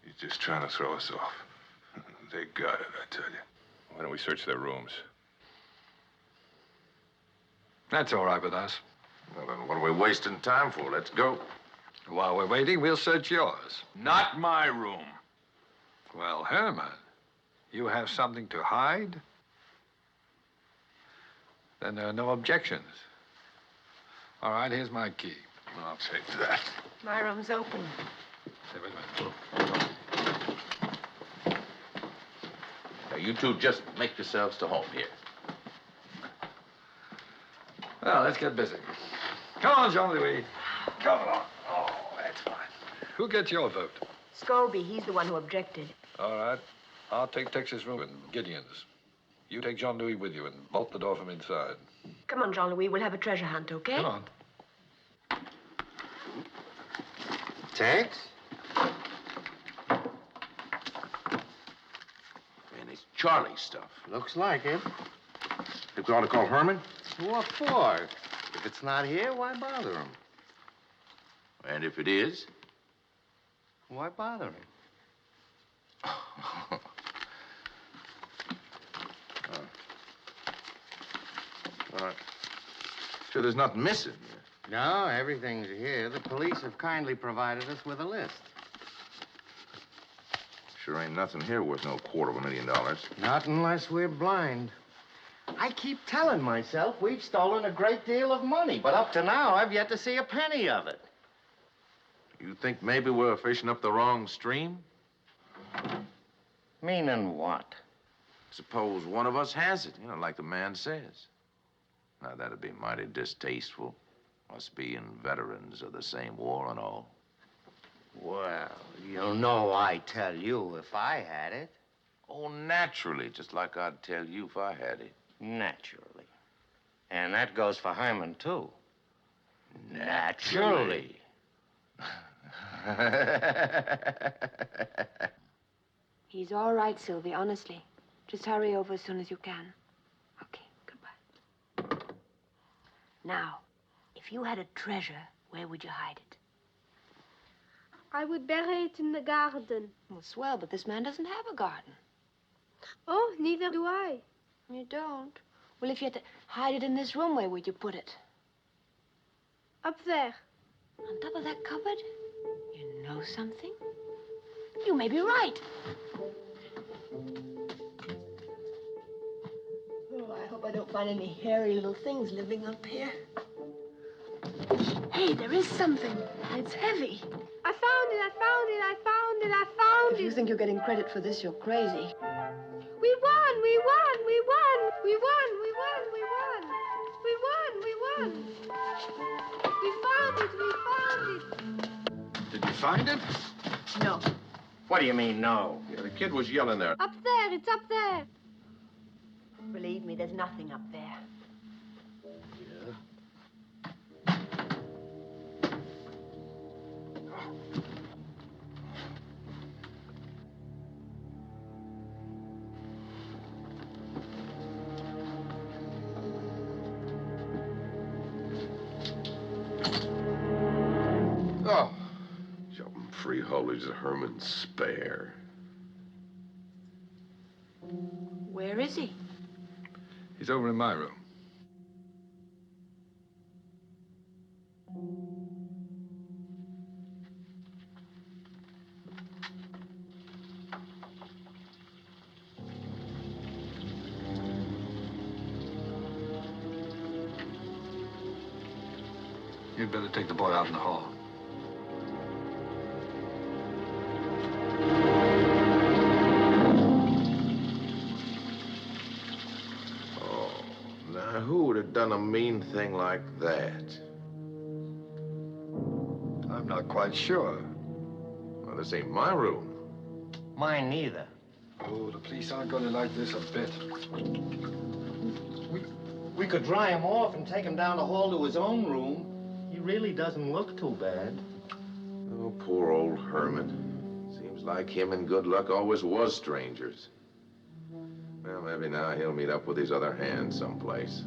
He's just trying to throw us off. They got it, I tell you. Why don't we search their rooms? That's all right with us. Well, then what are we wasting time for? Let's go. While we're waiting, we'll search yours. Not my room. Well, Herman, you have something to hide? Then there are no objections. All right, here's my key. I'll take that. My room's open. Hey, wait a minute. Now, you two just make yourselves to home here. Well, let's get busy. Come on, Jean-Louis. Come on. Oh, that's fine. Who gets your vote? Scobie, he's the one who objected. All right. I'll take Texas room and Gideon's. You take Jean-Louis with you and bolt the door from inside. Come on, Jean-Louis, we'll have a treasure hunt, okay? Come on. Tex? Man, it's Charlie stuff. Looks like it. Think we ought to call Herman? What for? If it's not here, why bother him? And if it is? Why bother him? All right. Sure there's nothing missing. No, everything's here. The police have kindly provided us with a list. Sure ain't nothing here worth no $250,000. Not unless we're blind. I keep telling myself we've stolen a great deal of money, but up to now, I've yet to see a penny of it. You think maybe we're fishing up the wrong stream? Meaning what? Suppose one of us has it, like the man says. Now, that'd be mighty distasteful. Us being veterans of the same war and all. Well, you know I tell you if I had it. Oh, naturally, just like I'd tell you if I had it. Naturally. And that goes for Herman, too. Naturally. He's all right, Sylvie, honestly. Just hurry over as soon as you can. Okay, goodbye. Now, if you had a treasure, where would you hide it? I would bury it in the garden. Well, swell, but this man doesn't have a garden. Oh, neither do I. You don't? Well, if you had to hide it in this room, where would you put it? Up there. On top of that cupboard? You know something? You may be right. Oh, I hope I don't find any hairy little things living up here. Hey, there is something. It's heavy. I found it, I found it, I found it, I found If you think you're getting credit for this, you're crazy. We won, we won, we won, we won, we won, we won. We won, we won. We found it, we found it. Did you find it? No. What do you mean, no? Yeah, the kid was yelling there. Up there, it's up there. Believe me, there's nothing up there. Oh, jumping freeholders of Herman's spare. Where is he? He's over in my room. You'd better take the boy out in the hall. Now, who would have done a mean thing like that? I'm not quite sure. Well, this ain't my room. Mine neither. Oh, the police aren't going to like this a bit. We could dry him off and take him down the hall to his own room. He really doesn't look too bad. Oh, poor old Herman. Seems like him and Good Luck always was strangers. Well, maybe now he'll meet up with his other hand someplace.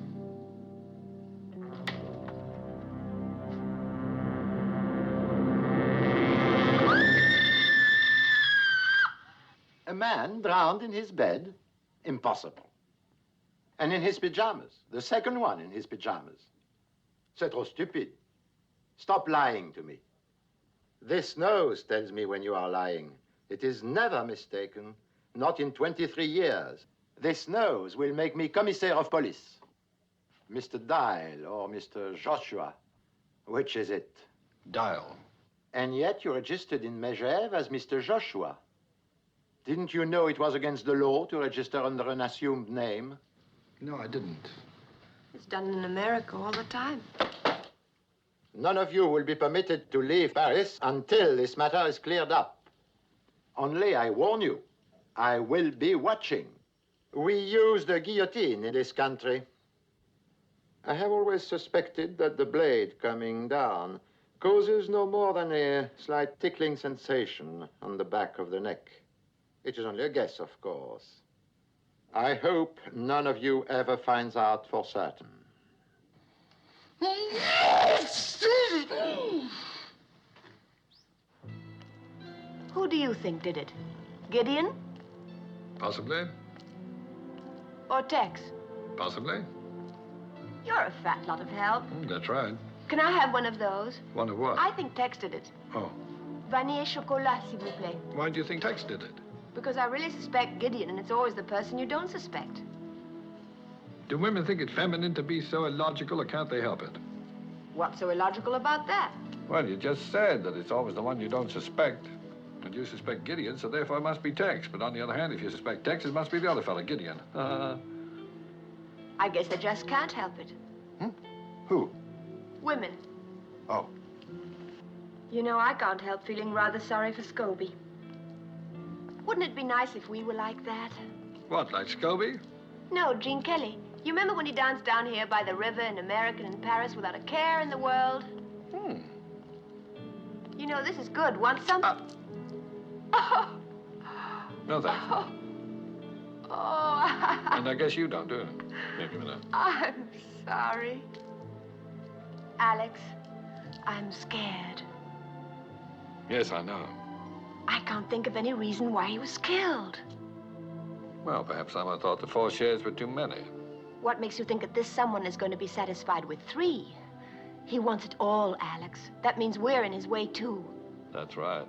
A man drowned in his bed? Impossible. And in his pajamas. The second one in his pajamas. C'est trop stupid. Stop lying to me. This nose tells me when you are lying. It is never mistaken. Not in 23 years. This nose will make me commissaire of police. Mr. Dial or Mr. Joshua. Which is it? Dial. And yet you registered in Megève as Mr. Joshua. Didn't you know it was against the law to register under an assumed name? No, I didn't. It's done in America all the time. None of you will be permitted to leave Paris until this matter is cleared up. Only I warn you, I will be watching. We use the guillotine in this country. I have always suspected that the blade coming down causes no more than a slight tickling sensation on the back of the neck. It is only a guess, of course. I hope none of you ever finds out for certain. Who do you think did it? Gideon Possibly. or Tex? Possibly. You're a fat lot of help. That's right. Can I have one of those? One of what? I think Tex did it. Oh. Vanille chocolat, s'il vous plaît. Why do you think Tex did it? Because I really suspect Gideon, and it's always the person you don't suspect. Do women think it feminine to be so illogical, or can't they help it? What's so illogical about that? Well, you just said that it's always the one you don't suspect. And you suspect Gideon, so therefore it must be Tex. But on the other hand, if you suspect Tex, it must be the other fella, Gideon. I guess they just can't help it. Who? Women. Oh. You know, I can't help feeling rather sorry for Scobie. Wouldn't it be nice if we were like that? What, like Scobie? No, Gene Kelly. You remember when he danced down here by the river in America and in Paris without a care in the world? You know, this is good. Want some? No, thanks. Oh. And I guess you don't, do you? Maybe not. I'm sorry. Alex, I'm scared. Yes, I know. I can't think of any reason why he was killed. Well, perhaps someone thought the 4 shares were too many. What makes you think that this someone is going to be satisfied with 3? He wants it all, Alex. That means we're in his way, too. That's right.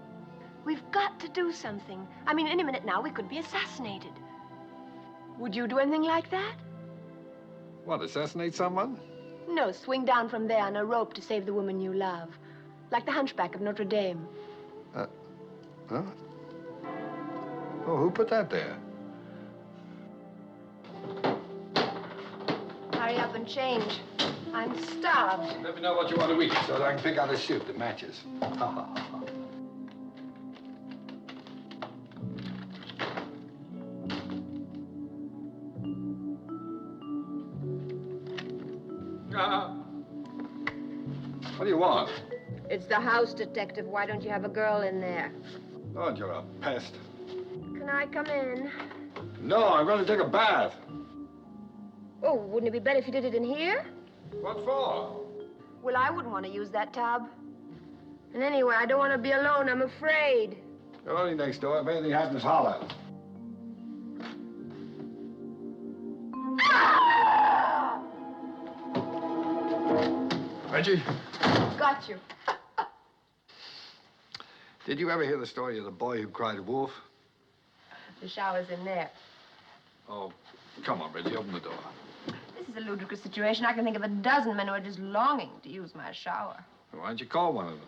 We've got to do something. I mean, any minute now, we could be assassinated. Would you do anything like that? What, assassinate someone? No, swing down from there on a rope to save the woman you love. Like the hunchback of Notre Dame. Huh? Oh, who put that there? Hurry up and change. I'm starved. Let me know what you want to eat so that I can pick out a suit that matches. What do you want? It's the house detective. Why don't you have a girl in there? Oh, you're a pest. Can I come in? No, I'm going to take a bath. Oh, wouldn't it be better if you did it in here? What for? Well, I wouldn't want to use that tub. And anyway, I don't want to be alone. I'm afraid. You're only next door. If anything happens, holler. Reggie? Got you. Did you ever hear the story of the boy who cried wolf? The shower's in there. Oh, come on, Reggie, open the door. This is a ludicrous situation. I can think of a dozen men who are just longing to use my shower. Why don't you call one of them?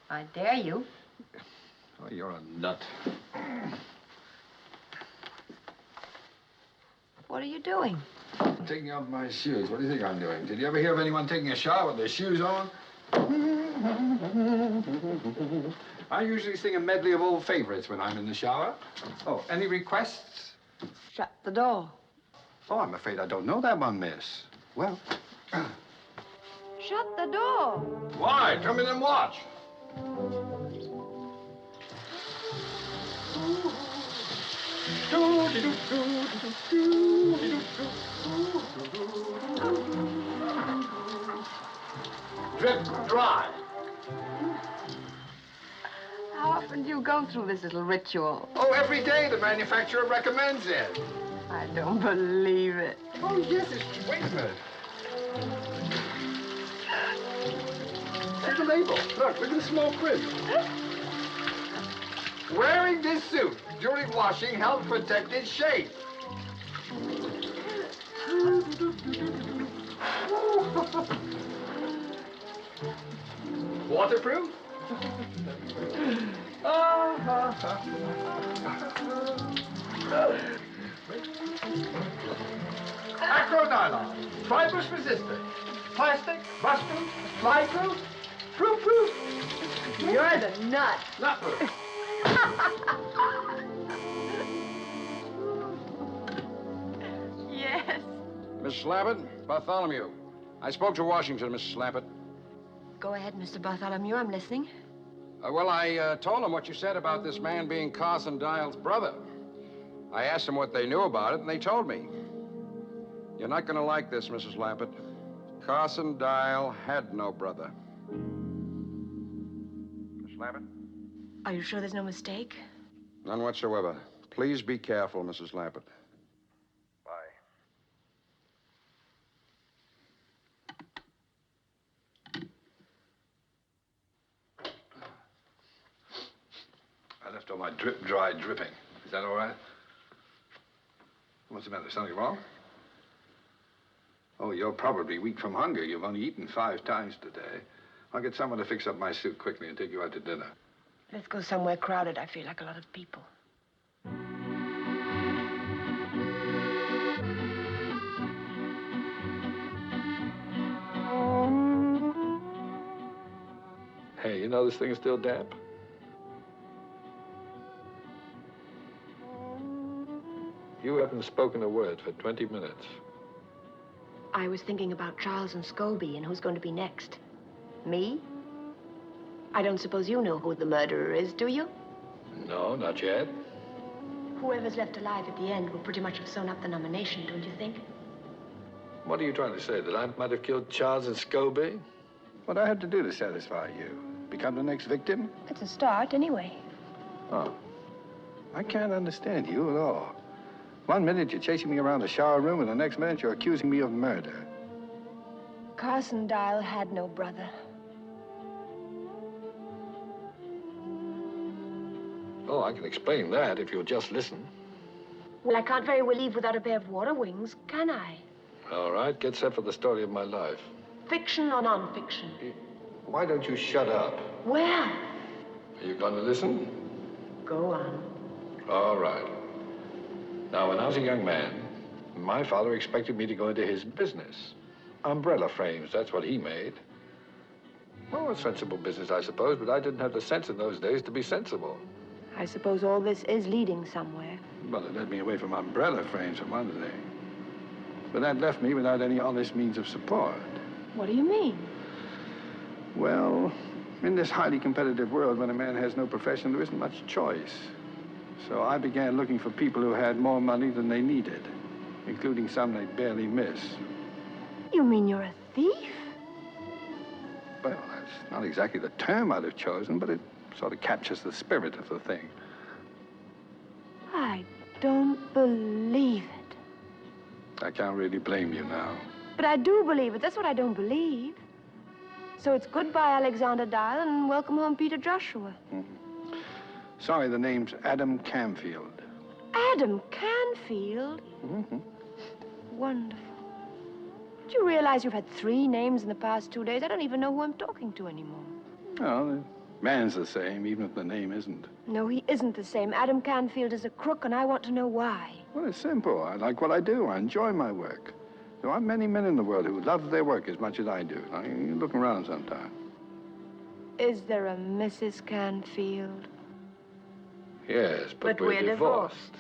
I dare you. Oh, you're a nut. What are you doing? I'm taking off my shoes. What do you think I'm doing? Did you ever hear of anyone taking a shower with their shoes on? I usually sing a medley of old favorites when I'm in the shower. Oh, any requests? Shut the door. Oh, I'm afraid I don't know that one, miss. Well... Shut the door. Why? Come in and watch. Drip dry. How often do you go through this little ritual? Oh, every day the manufacturer recommends it. I don't believe it. Oh, yes, it's... Wait a minute. See the label. Look at the small print. Wearing this suit during washing helps protect its shape. Waterproof? Acronylon, fibrous resistant, plastic, rust-proof, fly-proof, proof. You're the nut. Nut-proof. Yes. Miss Slappett, Bartholomew. I spoke to Washington, Miss Slappett. Go ahead, Mr. Bartholomew. I'm listening. Well, I told him what you said about this man being Carson Dial's brother. I asked them what they knew about it, and they told me. You're not going to like this, Mrs. Lappett. Carson Dial had no brother. Miss Lappett? Are you sure there's no mistake? None whatsoever. Please be careful, Mrs. Lappett. Bye. I left all my drip-dry dripping. Is that all right? What's the matter? Something wrong? Oh, you're probably weak from hunger. You've only eaten 5 times today. I'll get someone to fix up my suit quickly and take you out to dinner. Let's go somewhere crowded. I feel like a lot of people. Hey, you know this thing is still damp? You haven't spoken a word for 20 minutes. I was thinking about Charles and Scobie and who's going to be next. Me? I don't suppose you know who the murderer is, do you? No, not yet. Whoever's left alive at the end will pretty much have sewn up the nomination, don't you think? What are you trying to say, that I might have killed Charles and Scobie? What do I have to do to satisfy you? Become the next victim? It's a start, anyway. Oh. I can't understand you at all. One minute you're chasing me around the shower room, and the next minute you're accusing me of murder. Carson Dial had no brother. Oh, I can explain that if you'll just listen. Well, I can't very well leave without a pair of water wings, can I? All right, get set for the story of my life. Fiction or non-fiction? Why don't you shut up? Well, Are you going to listen? go on. All right. Now, when I was a young man, my father expected me to go into his business. Umbrella frames, that's what he made. Well, a sensible business, I suppose, but I didn't have the sense in those days to be sensible. I suppose all this is leading somewhere. Well, it led me away from umbrella frames, for one thing. But that left me without any honest means of support. What do you mean? Well, in this highly competitive world, when a man has no profession, there isn't much choice. So I began looking for people who had more money than they needed, including some they barely miss. You mean you're a thief? Well, that's not exactly the term I'd have chosen, but it sort of captures the spirit of the thing. I don't believe it. I can't really blame you now. But I do believe it. That's what I don't believe. So it's goodbye, Alexander Dial, and welcome home, Peter Joshua. Sorry, the name's Adam Camfield. Adam Canfield? Mm-hmm. Wonderful. Do you realize you've had 3 names in the past 2 days? I don't even know who I'm talking to anymore. Well, the man's the same, even if the name isn't. No, he isn't the same. Adam Canfield is a crook, and I want to know why. Well, it's simple. I like what I do. I enjoy my work. There aren't many men in the world who love their work as much as I do. Now, you look around sometime. Is there a Mrs. Canfield? Yes, but we're divorced.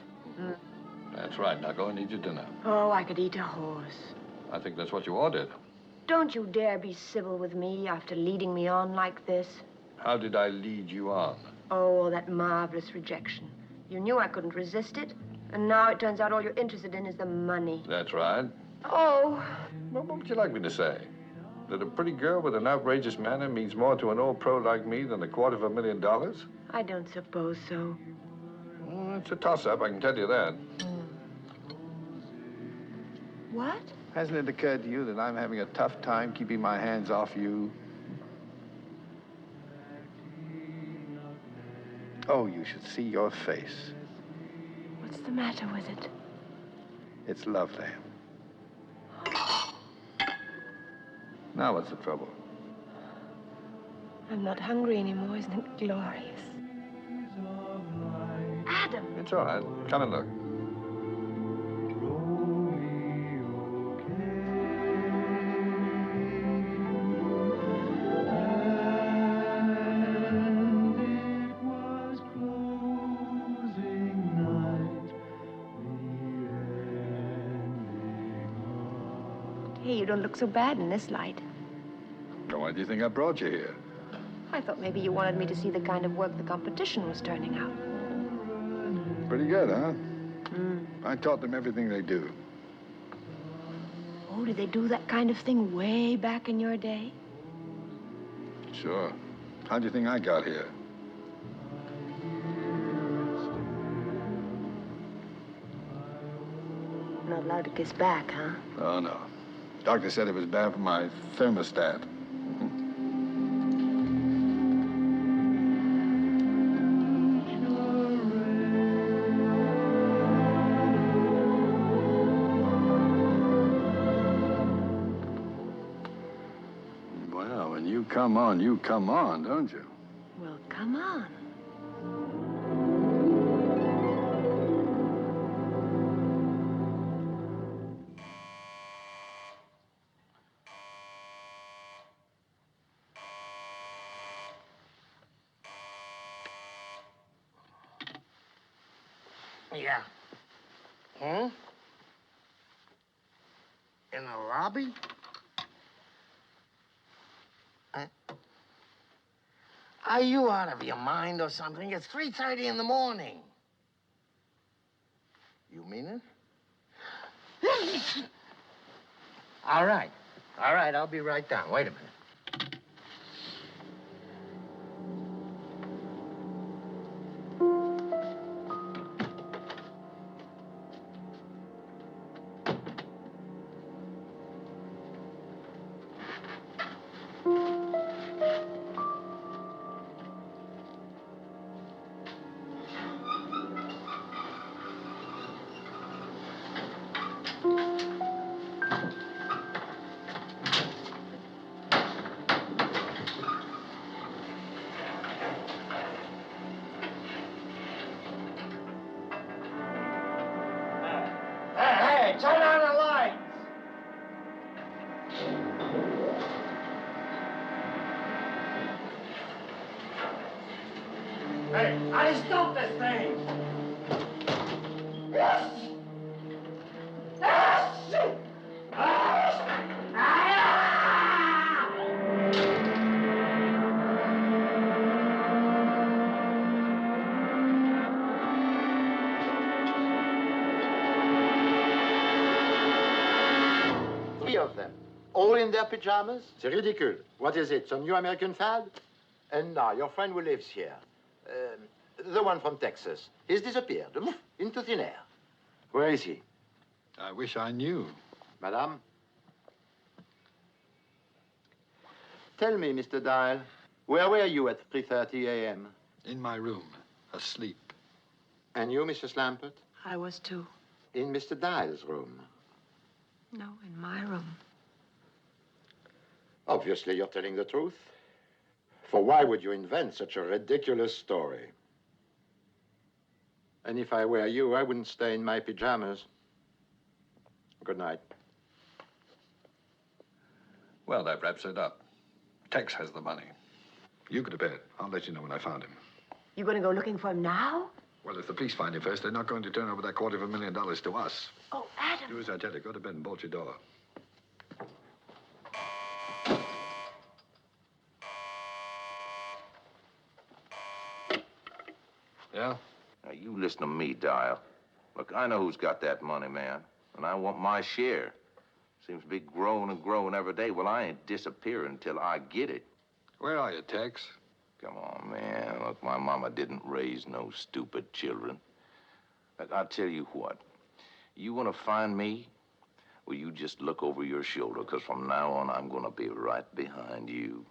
That's right. Now go and eat your dinner. Oh, I could eat a horse. I think that's what you ordered. Don't you dare be civil with me after leading me on like this. How did I lead you on? Oh, that marvelous rejection. You knew I couldn't resist it, and now it turns out all you're interested in is the money. That's right. Oh. Well, what would you like me to say? That a pretty girl with an outrageous manner means more to an old pro like me than $250,000? I don't suppose so. Well, it's a toss-up, I can tell you that. What? Hasn't it occurred to you that I'm having a tough time keeping my hands off you? Oh, you should see your face. What's the matter with it? It's lovely. Now what's the trouble? I'm not hungry anymore. Isn't it glorious? Adam! It's all right. Come and look. Hey, you don't look so bad in this light. Now, why do you think I brought you here? I thought maybe you wanted me to see the kind of work the competition was turning out. Pretty good, huh? I taught them everything they do. Oh, did they do that kind of thing way back in your day? Sure. How'd you think I got here? Not allowed to kiss back, huh? Oh, no. Doctor said it was bad for my thermostat. Well, when you come on, don't you? Well, come on. Yeah. Hmm? In the lobby? Are you out of your mind or something? It's 3:30 in the morning. You mean it? All right. All right, I'll be right down. Wait a minute. Hey, turn on the lights! Hey, I stop this thing! Yes! Yes! Three of them, all in their pajamas? C'est ridicule. What is it, some new American fad? And now, your friend who lives here, the one from Texas, he's disappeared, into thin air. Where is he? I wish I knew. Madame? Tell me, Mr. Dial, where were you at 3:30 a.m.? In my room, asleep. And you, Mrs. Lampert? I was too. In Mr. Dial's room? No, in my room. Obviously, you're telling the truth. For why would you invent such a ridiculous story? And if I were you, I wouldn't stay in my pajamas. Good night. Well, that wraps it up. Tex has the money. You go to bed. I'll let you know when I found him. You going to go looking for him now? Well, if the police find him first, they're not going to turn over that $250,000 to us. Oh, Adam. Do as I tell you. Go to bed and bolt your door. Yeah? Now, you listen to me, Dial. Look, I know who's got that money, man, and I want my share. Seems to be growing and growing every day. Well, I ain't disappearing until I get it. Where are you, Tex? Come on, man. Look, my mama didn't raise no stupid children. Look, I'll tell you what. You want to find me? Well, you just look over your shoulder, because from now on, I'm going to be right behind you.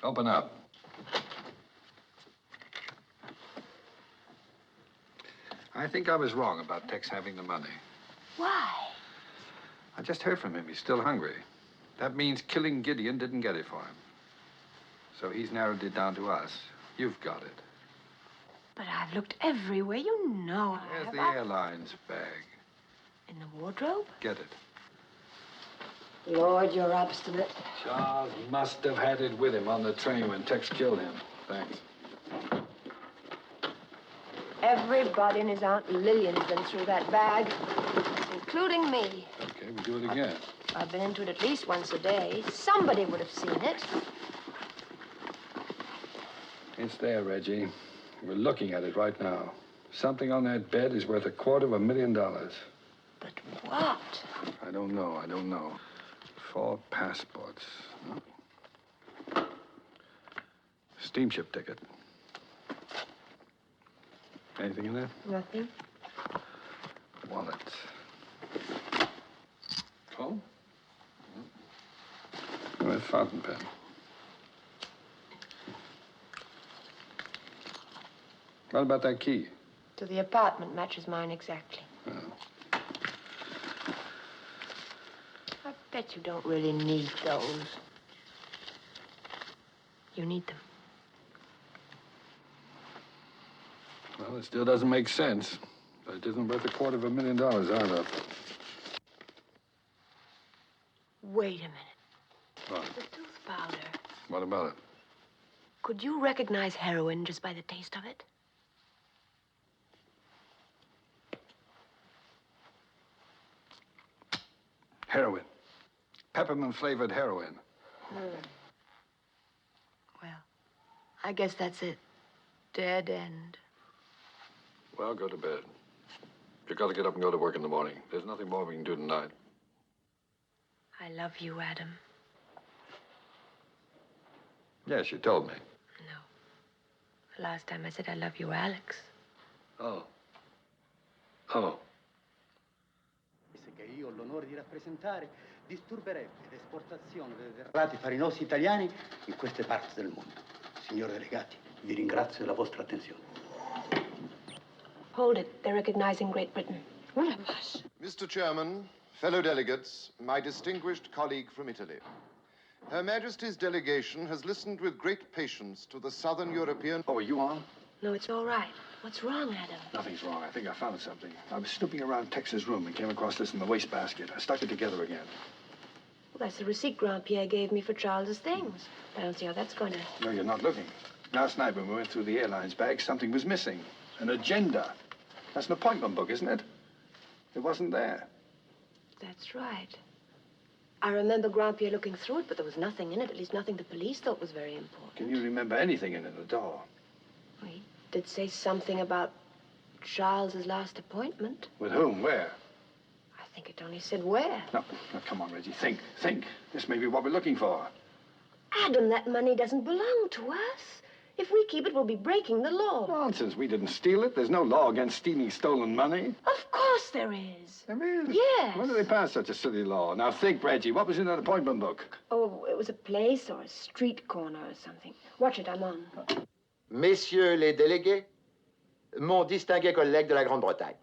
Open up. I think I was wrong about Tex having the money. Why? I just heard from him. He's still hungry. That means killing Gideon didn't get it for him. So he's narrowed it down to us. You've got it. But I've looked everywhere. You know I There's have. the airline's bag. In the wardrobe? Get it. Lord, you're obstinate. Charles must have had it with him on the train when Tex killed him. Thanks. Everybody and his Aunt Lillian's been through that bag, including me. Okay, we do it again. I've been into it at least once a day. Somebody would have seen it. It's there, Reggie. We're looking at it right now. Something on that bed is worth $250,000. But what? I don't know. 4 passports. Steamship ticket. Anything in there? Nothing. Wallet. Comb? A fountain pen. What about that key? To the apartment matches mine exactly. Oh. I bet you don't really need those. You need them. Well, it still doesn't make sense. But it isn't worth $250,000 either. Wait a minute. What? The tooth powder. What about it? Could you recognize heroin just by the taste of it? Heroin. Peppermint-flavored heroin. Well, I guess that's it. Dead end. Well, go to bed. You've got to get up and go to work in the morning. There's nothing more we can do tonight. I love you, Adam. Yes, you told me. No. The last time I said I love you, Alex. Oh. Oh. Che io ho l'onore di rappresentare disturberebbe l'esportazione dei derrati farinosi italiani in queste parti del mondo. Signori delegati, vi ringrazio della vostra attenzione. Hold it. They're recognizing Great Britain. Mr. Chairman, fellow delegates, my distinguished colleague from Italy. Her Majesty's delegation has listened with great patience to the Southern European... Oh, are you on? No, it's all right. What's wrong, Adam? Nothing's wrong. I think I found something. I was snooping around Tex's room and came across this in the wastebasket. I stuck it together again. Well, that's the receipt Grand-Pierre gave me for Charles's things. I don't see how that's going to... No, you're not looking. Last night when we went through the airline's bag, something was missing. An agenda. That's an appointment book, isn't it? It wasn't there. That's right. I remember Grand-Pierre looking through it, but there was nothing in it, at least nothing the police thought was very important. Can you remember anything in it at all? He did say something about Charles's last appointment. With whom? Where? I think it only said where. No, come on, Reggie. Think. This may be what we're looking for. Adam, that money doesn't belong to us. If we keep it, we'll be breaking the law. Nonsense. We didn't steal it. There's no law against stealing stolen money. Of course there is. There is? Yes. When did they pass such a silly law? Now think, Reggie. What was in that appointment book? Oh, it was a place or a street corner or something. Watch it, I'm on. Messieurs les délégués, mon distingué collègue de la Grande-Bretagne.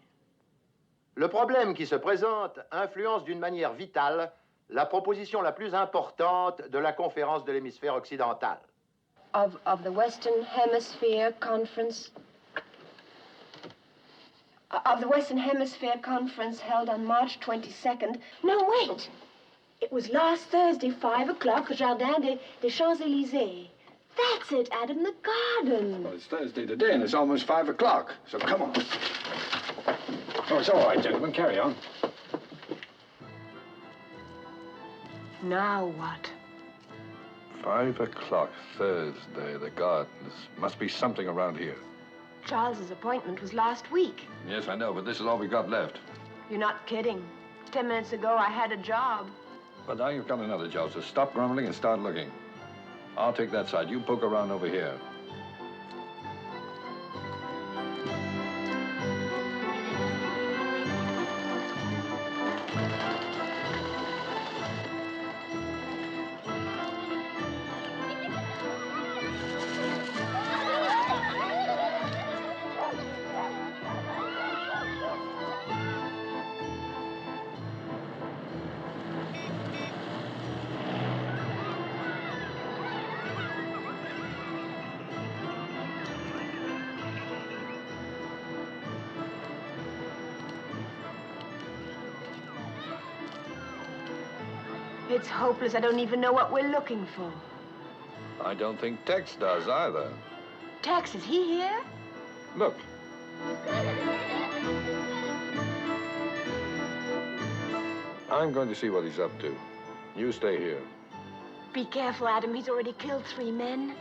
Le problème qui se présente influence d'une manière vitale la proposition la plus importante de la conférence de l'hémisphère occidental. Of the Western Hemisphere Conference... Of the Western Hemisphere Conference held on March 22nd... No, wait! It was last Thursday, 5 o'clock, Jardin des Champs-Élysées. That's it, Adam, the garden. Well, it's Thursday today, and it's almost 5 o'clock, so come on. Oh, it's all right, gentlemen. Carry on. Now what? 5 o'clock, Thursday, the gardens. Must be something around here. Charles's appointment was last week. Yes, I know, but this is all we got left. You're not kidding. 10 minutes ago, I had a job. But now you've got another job, so stop grumbling and start looking. I'll take that side. You poke around over here. It's hopeless. I don't even know what we're looking for. I don't think Tex does either. Tex, is he here? Look. I'm going to see what he's up to. You stay here. Be careful, Adam. He's already killed 3 men.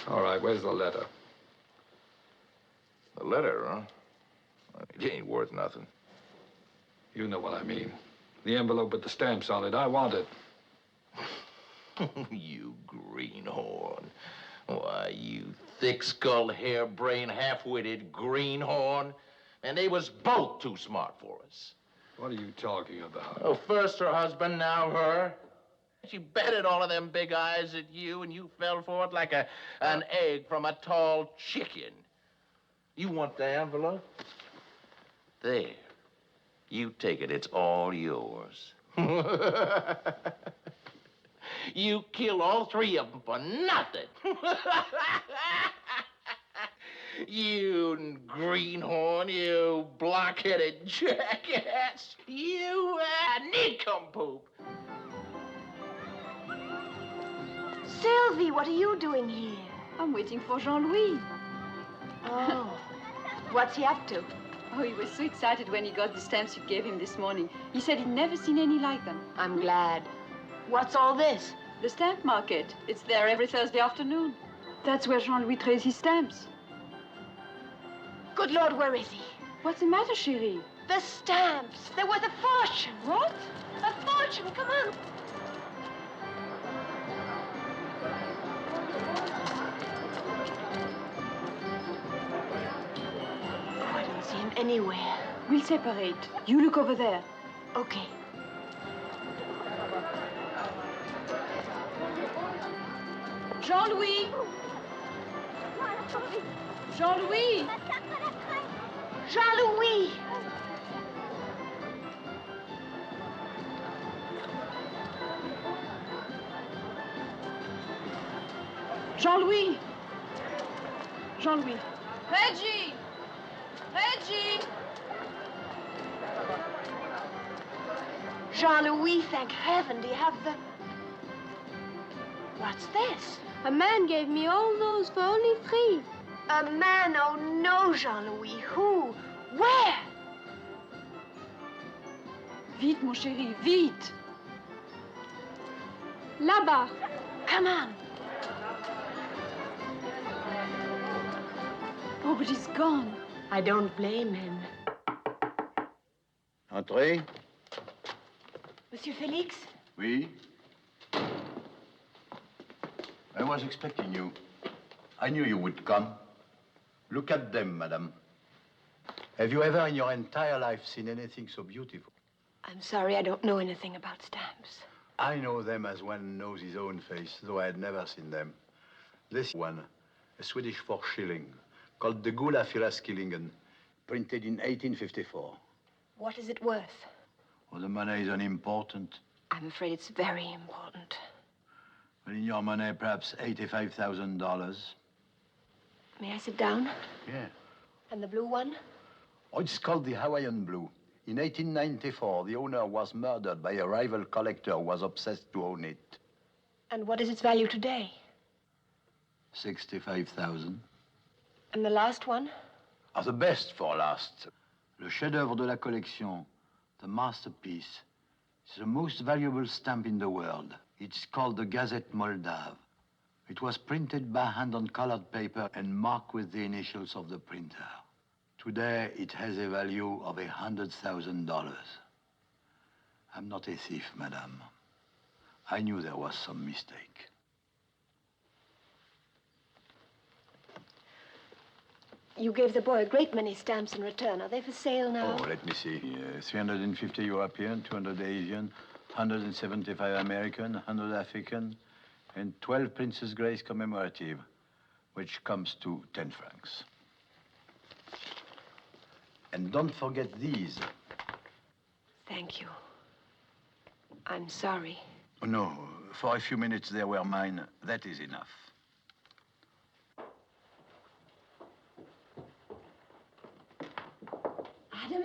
All right, where's the letter? The letter, huh? It ain't worth nothing. You know what I mean. The envelope with the stamps on it. I want it. You greenhorn. Why, you thick-skulled, harebrained, half-witted greenhorn. And they was both too smart for us. What are you talking about? Oh, first her husband, now her. She betted all of them big eyes at you, and you fell for it like an egg from a tall chicken. You want the envelope? There. You take it. It's all yours. You killed all three of them for nothing. You greenhorn, you block-headed jackass. You nincompoop. Sylvie, what are you doing here? I'm waiting for Jean-Louis. Oh. What's he up to? Oh, he was so excited when he got the stamps you gave him this morning. He said he'd never seen any like them. I'm glad. What's all this? The stamp market. It's there every Thursday afternoon. That's where Jean-Louis trades his stamps. Good Lord, where is he? What's the matter, chérie? The stamps. They're worth a fortune. What? A fortune. Come on. Oh, I don't see him anywhere. We'll separate. You look over there. Okay. Jean-Louis! Jean-Louis! Jean-Louis! Jean-Louis! Jean-Louis! Reggie! Reggie! Jean-Louis, thank heaven. Do you have the... What's this? A man gave me all those for only $3. A man? Oh, no, Jean-Louis. Who? Where? Vite, mon chéri, vite! Là-bas. Come on. Oh, but he's gone. I don't blame him. Entrez. Monsieur Félix? Oui? I was expecting you. I knew you would come. Look at them, madame. Have you ever in your entire life seen anything so beautiful? I'm sorry, I don't know anything about stamps. I know them as one knows his own face, though I had never seen them. This one, a Swedish 4 shilling, called the Gula Fyraskillingen, printed in 1854. What is it worth? Well, the money is unimportant. I'm afraid it's very important. But in your money, perhaps $85,000. May I sit down? Yeah. And the blue one? Oh, it's called the Hawaiian Blue. In 1894, the owner was murdered by a rival collector who was obsessed to own it. And what is its value today? $65,000. And the last one? Ah, the best for last. Le chef-d'œuvre de la collection, the masterpiece. It's the most valuable stamp in the world. It's called the Gazette Moldave. It was printed by hand on colored paper and marked with the initials of the printer. Today, it has a value of $100,000. I'm not a thief, madame. I knew there was some mistake. You gave the boy a great many stamps in return. Are they for sale now? Oh, let me see. 350 European, 200 Asian, 175 American, 100 African, and 12 Princess Grace commemorative, which comes to 10 francs. And don't forget these. Thank you. I'm sorry. Oh, no, for a few minutes they were mine. That is enough. Adam?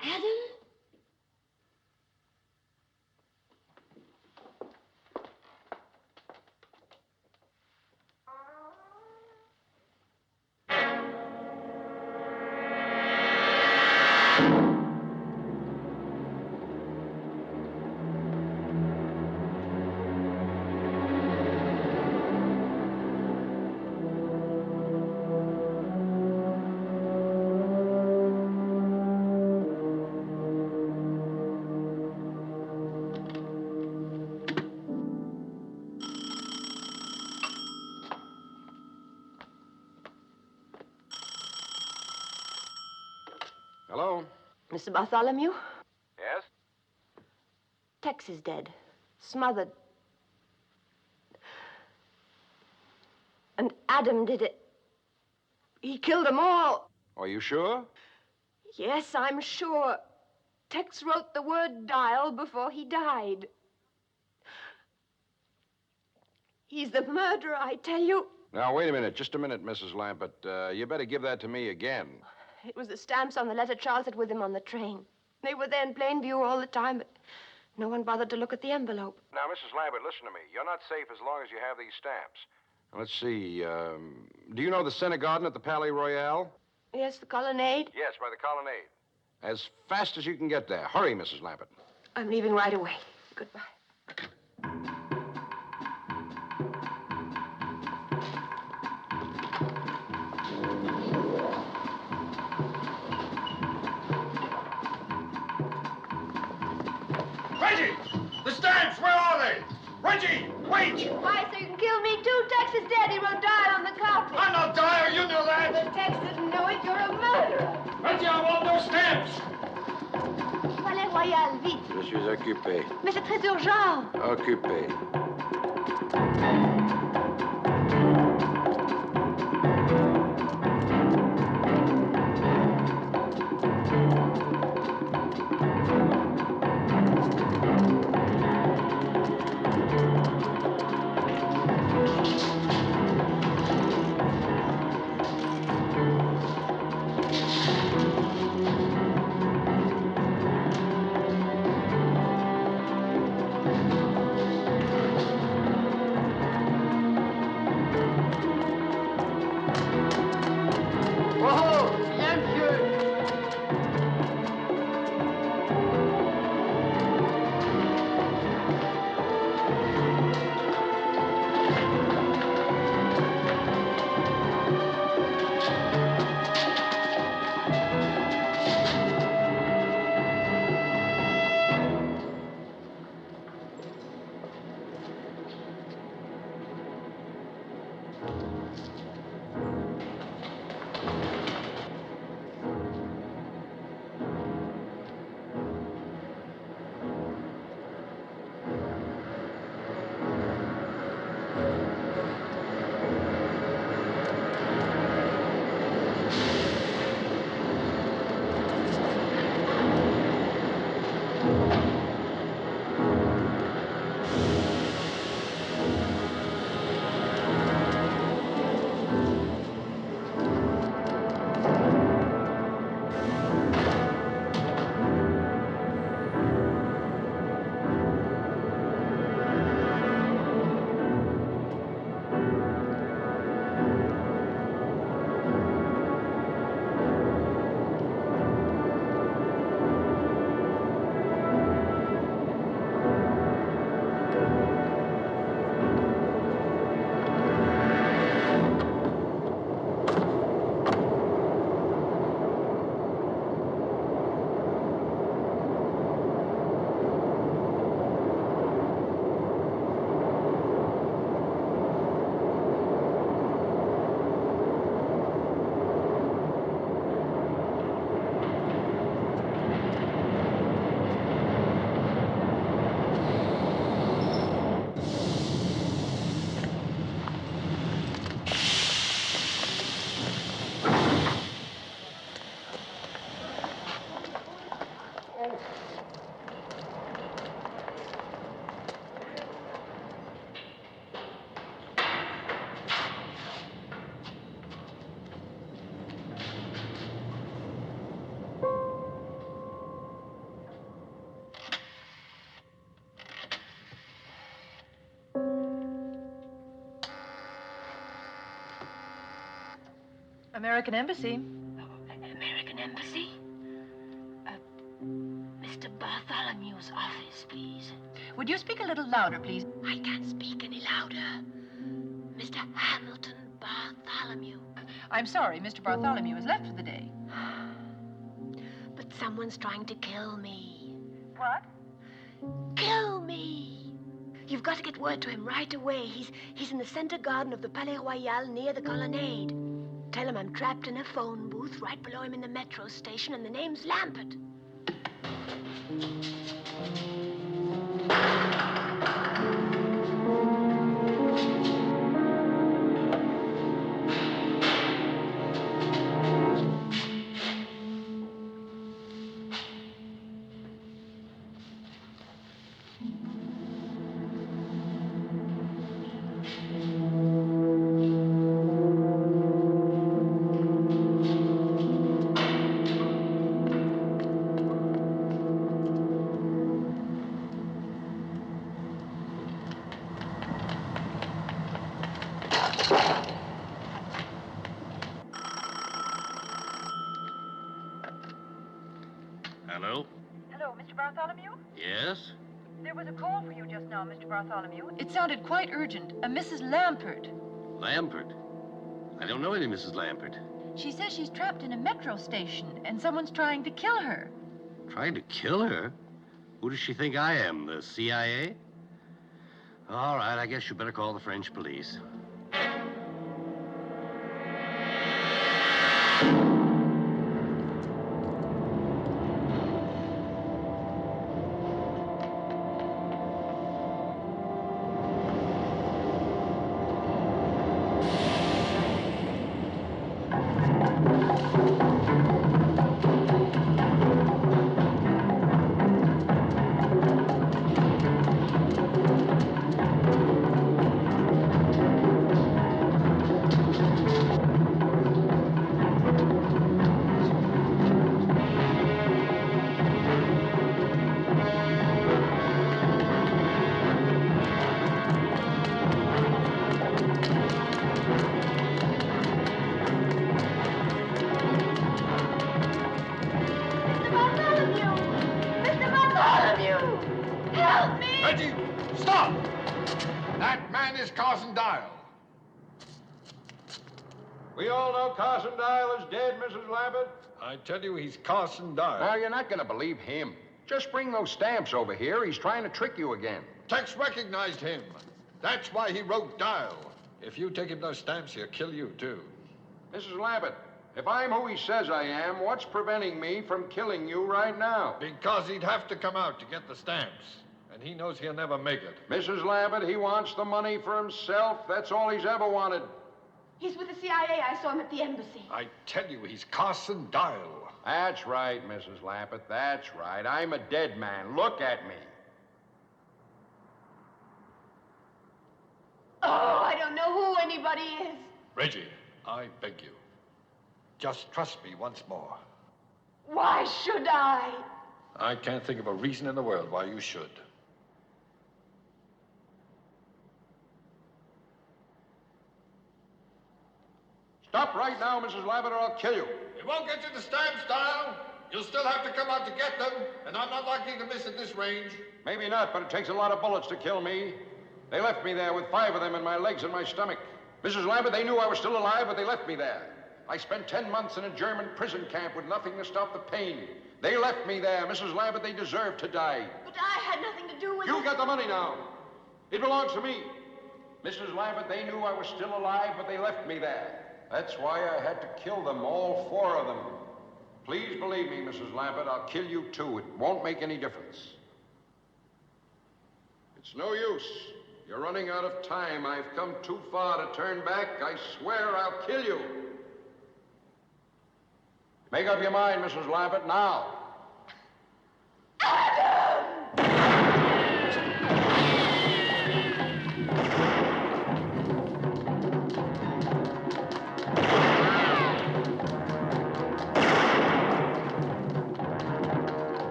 Adam? Mr. Bartholomew? Yes? Tex is dead. Smothered. And Adam did it. He killed them all. Are you sure? Yes, I'm sure. Tex wrote the word Dial before he died. He's the murderer, I tell you. Now, wait a minute. Just a minute, Mrs. Lambert. You better give that to me again. It was the stamps on the letter Charles had with him on the train. They were there in plain view all the time, but no one bothered to look at the envelope. Now, Mrs. Lambert, listen to me. You're not safe as long as you have these stamps. Let's see. Do you know the Center Garden at the Palais Royal? Yes, the colonnade? Yes, by the colonnade. As fast as you can get there. Hurry, Mrs. Lambert. I'm leaving right away. Goodbye. Reggie! The stamps, where are they? Reggie, wait! Why, so you can kill me too? Tex is dead. He wrote Dial on the carpet. I'm not Dyer, you know that. But Tex didn't know it. You're a murderer. Reggie, I want those stamps. Palais Royal, vite. Je suis occupé. Mais c'est très urgent. Occupé. American Embassy. American Embassy? Mr. Bartholomew's office, please. Would you speak a little louder, please? I can't speak any louder. Mr. Hamilton Bartholomew. I'm sorry, Mr. Bartholomew has left for the day. But someone's trying to kill me. What? Kill me! You've got to get word to him right away. He's in the center garden of the Palais Royal near the colonnade. Tell him I'm trapped in a phone booth right below him in the metro station, and the name's Lambert. Hello? Hello, Mr. Bartholomew? Yes? There was a call for you just now, Mr. Bartholomew. It sounded quite urgent. A Mrs. Lampert. Lampert? I don't know any Mrs. Lampert. She says she's trapped in a metro station and someone's trying to kill her. Trying to kill her? Who does she think I am, the CIA? All right, I guess you better call the French police. We all know Carson Dial is dead, Mrs. Lambert. I tell you, he's Carson Dial. Now, you're not going to believe him. Just bring those stamps over here. He's trying to trick you again. Tex recognized him. That's why he wrote Dial. If you take him those stamps, he'll kill you, too. Mrs. Lambert, if I'm who he says I am, what's preventing me from killing you right now? Because he'd have to come out to get the stamps. And he knows he'll never make it. Mrs. Lambert, he wants the money for himself. That's all he's ever wanted. He's with the CIA. I saw him at the embassy. I tell you, he's Carson Dial. That's right, Mrs. Lambert. That's right. I'm a dead man. Look at me. Oh, I don't know who anybody is. Reggie, I beg you. Just trust me once more. Why should I? I can't think of a reason in the world why you should. Stop right now, Mrs. Lambert, or I'll kill you. It won't get you the stamps, Dial. You'll still have to come out to get them, and I'm not likely to miss at this range. Maybe not, but it takes a lot of bullets to kill me. They left me there with 5 of them in my legs and my stomach. Mrs. Lambert, they knew I was still alive, but they left me there. I spent 10 months in a German prison camp with nothing to stop the pain. They left me there. Mrs. Lambert, they deserved to die. But I had nothing to do with it. You got the money now. It belongs to me. Mrs. Lambert, they knew I was still alive, but they left me there. That's why I had to kill them, all 4 of them. Please believe me, Mrs. Lambert, I'll kill you too. It won't make any difference. It's no use. You're running out of time. I've come too far to turn back. I swear I'll kill you. Make up your mind, Mrs. Lambert, now.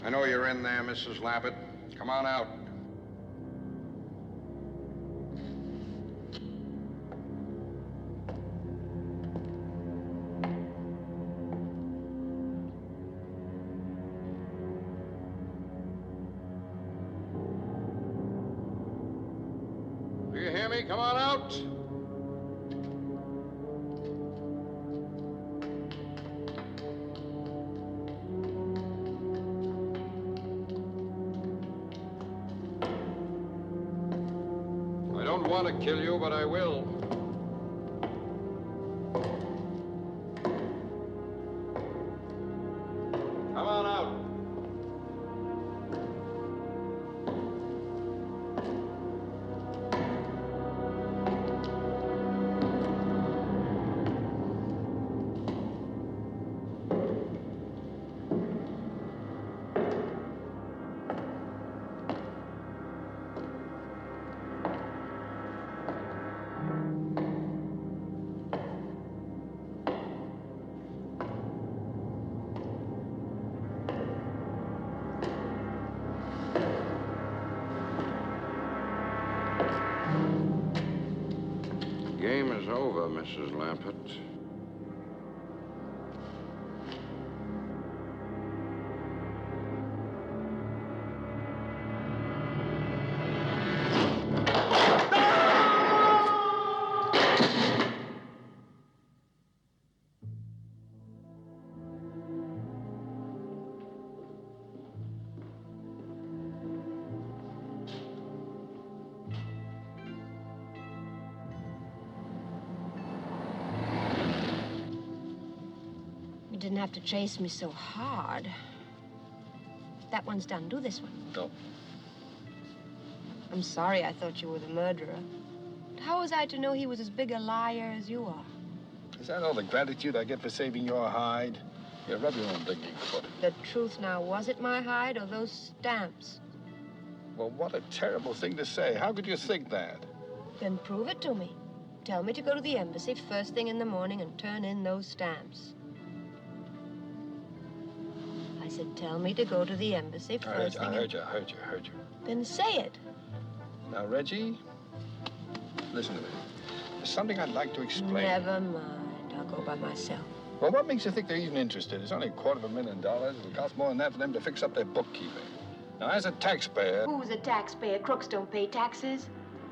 I know you're in there, Mrs. Lampert. Come on out. Do you hear me? Come on out. I don't want to kill you, but I will. Come on out. Game is over, Mrs. Lampert. You didn't have to chase me so hard. That one's done. Do this one. No. I'm sorry I thought you were the murderer. But how was I to know he was as big a liar as you are? Is that all the gratitude I get for saving your hide? You rub your own digging foot. The truth now, was it my hide or those stamps? Well, what a terrible thing to say. How could you think that? Then prove it to me. Tell me to go to the embassy first thing in the morning and turn in those stamps. I said, tell me to go to the embassy first thing. I heard you. Then say it. Now, Reggie, listen to me. There's something I'd like to explain. Never mind. I'll go by myself. Well, what makes you think they're even interested? It's only $250,000. It'll cost more than that for them to fix up their bookkeeping. Now, as a taxpayer... Who's a taxpayer? Crooks don't pay taxes.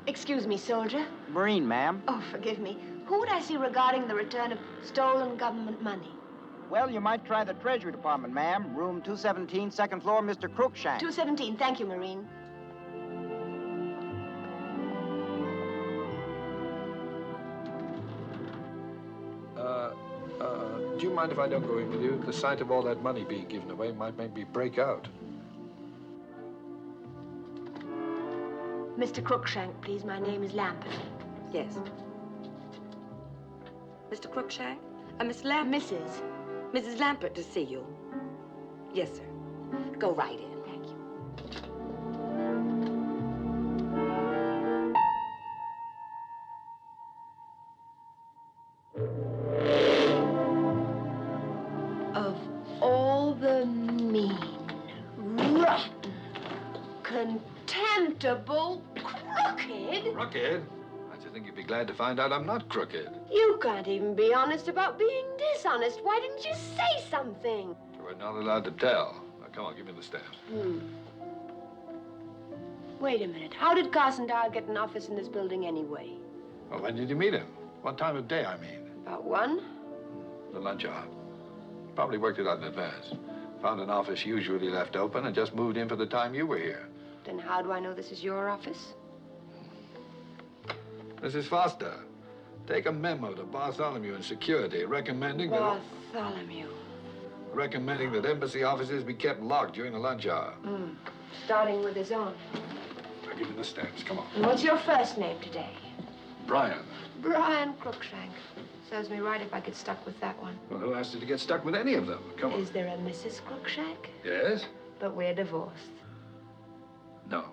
Excuse me, soldier. Marine, ma'am. Oh, forgive me. Who would I see regarding the return of stolen government money? Well, you might try the Treasury Department, ma'am. Room 217, second floor, Mr. Crookshank. 217. Thank you, Marine. Do you mind if I don't go in with you? The sight of all that money being given away might make me break out. Mr. Crookshank, please. My name is Lampert. Yes. Mr. Crookshank? Miss Lampert? Mrs. Lampert to see you. Yes, sir. Go right in. Thank you. Of all the mean, rotten, contemptible, crooked... Crooked? I just think you'd be glad to find out I'm not crooked. You can't even be honest about being dishonest. Why didn't you say something? We're not allowed to tell. Now, come on, give me the stamps. Wait a minute. How did Carson Dial get an office in this building anyway? Well, when did you meet him? What time of day, I mean? About 1? The lunch hour. Probably worked it out in advance. Found an office usually left open and just moved in for the time you were here. Then how do I know this is your office? Mrs. Foster, take a memo to Bartholomew in security recommending Bartholomew. recommending that embassy offices be kept locked during the lunch hour. Starting with his own. I'll give you the stamps. Come on. And what's your first name today? Brian. Brian Crookshank. Serves me right if I get stuck with that one. Well, who asked you to get stuck with any of them? Come on. Is there a Mrs. Crookshank? Yes? But we're divorced. No.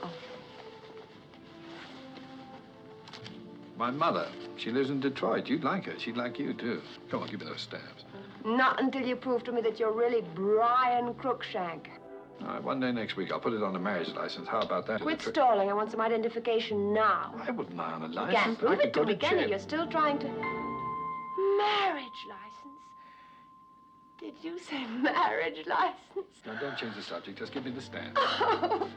Oh. My mother. She lives in Detroit. You'd like her. She'd like you, too. Come on, give me those stamps. Not until you prove to me that you're really Brian Crookshank. All right, one day next week, I'll put it on the marriage license. How about that? Quit stalling. I want some identification now. I wouldn't lie on a You license. can't prove I could it to go me, can you? jail. You're still trying to... Marriage license? Did you say marriage license? Now, don't change the subject. Just give me the stand. Oh,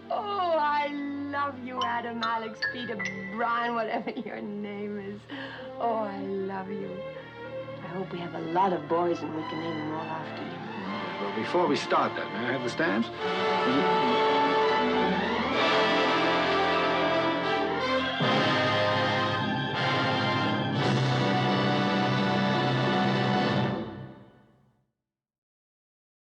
I love you, Adam, Alex, Peter, Brian, whatever your name is. Oh, I love you. I hope we have a lot of boys and we can name them all after you. Well, before we start that, may I have the stamps?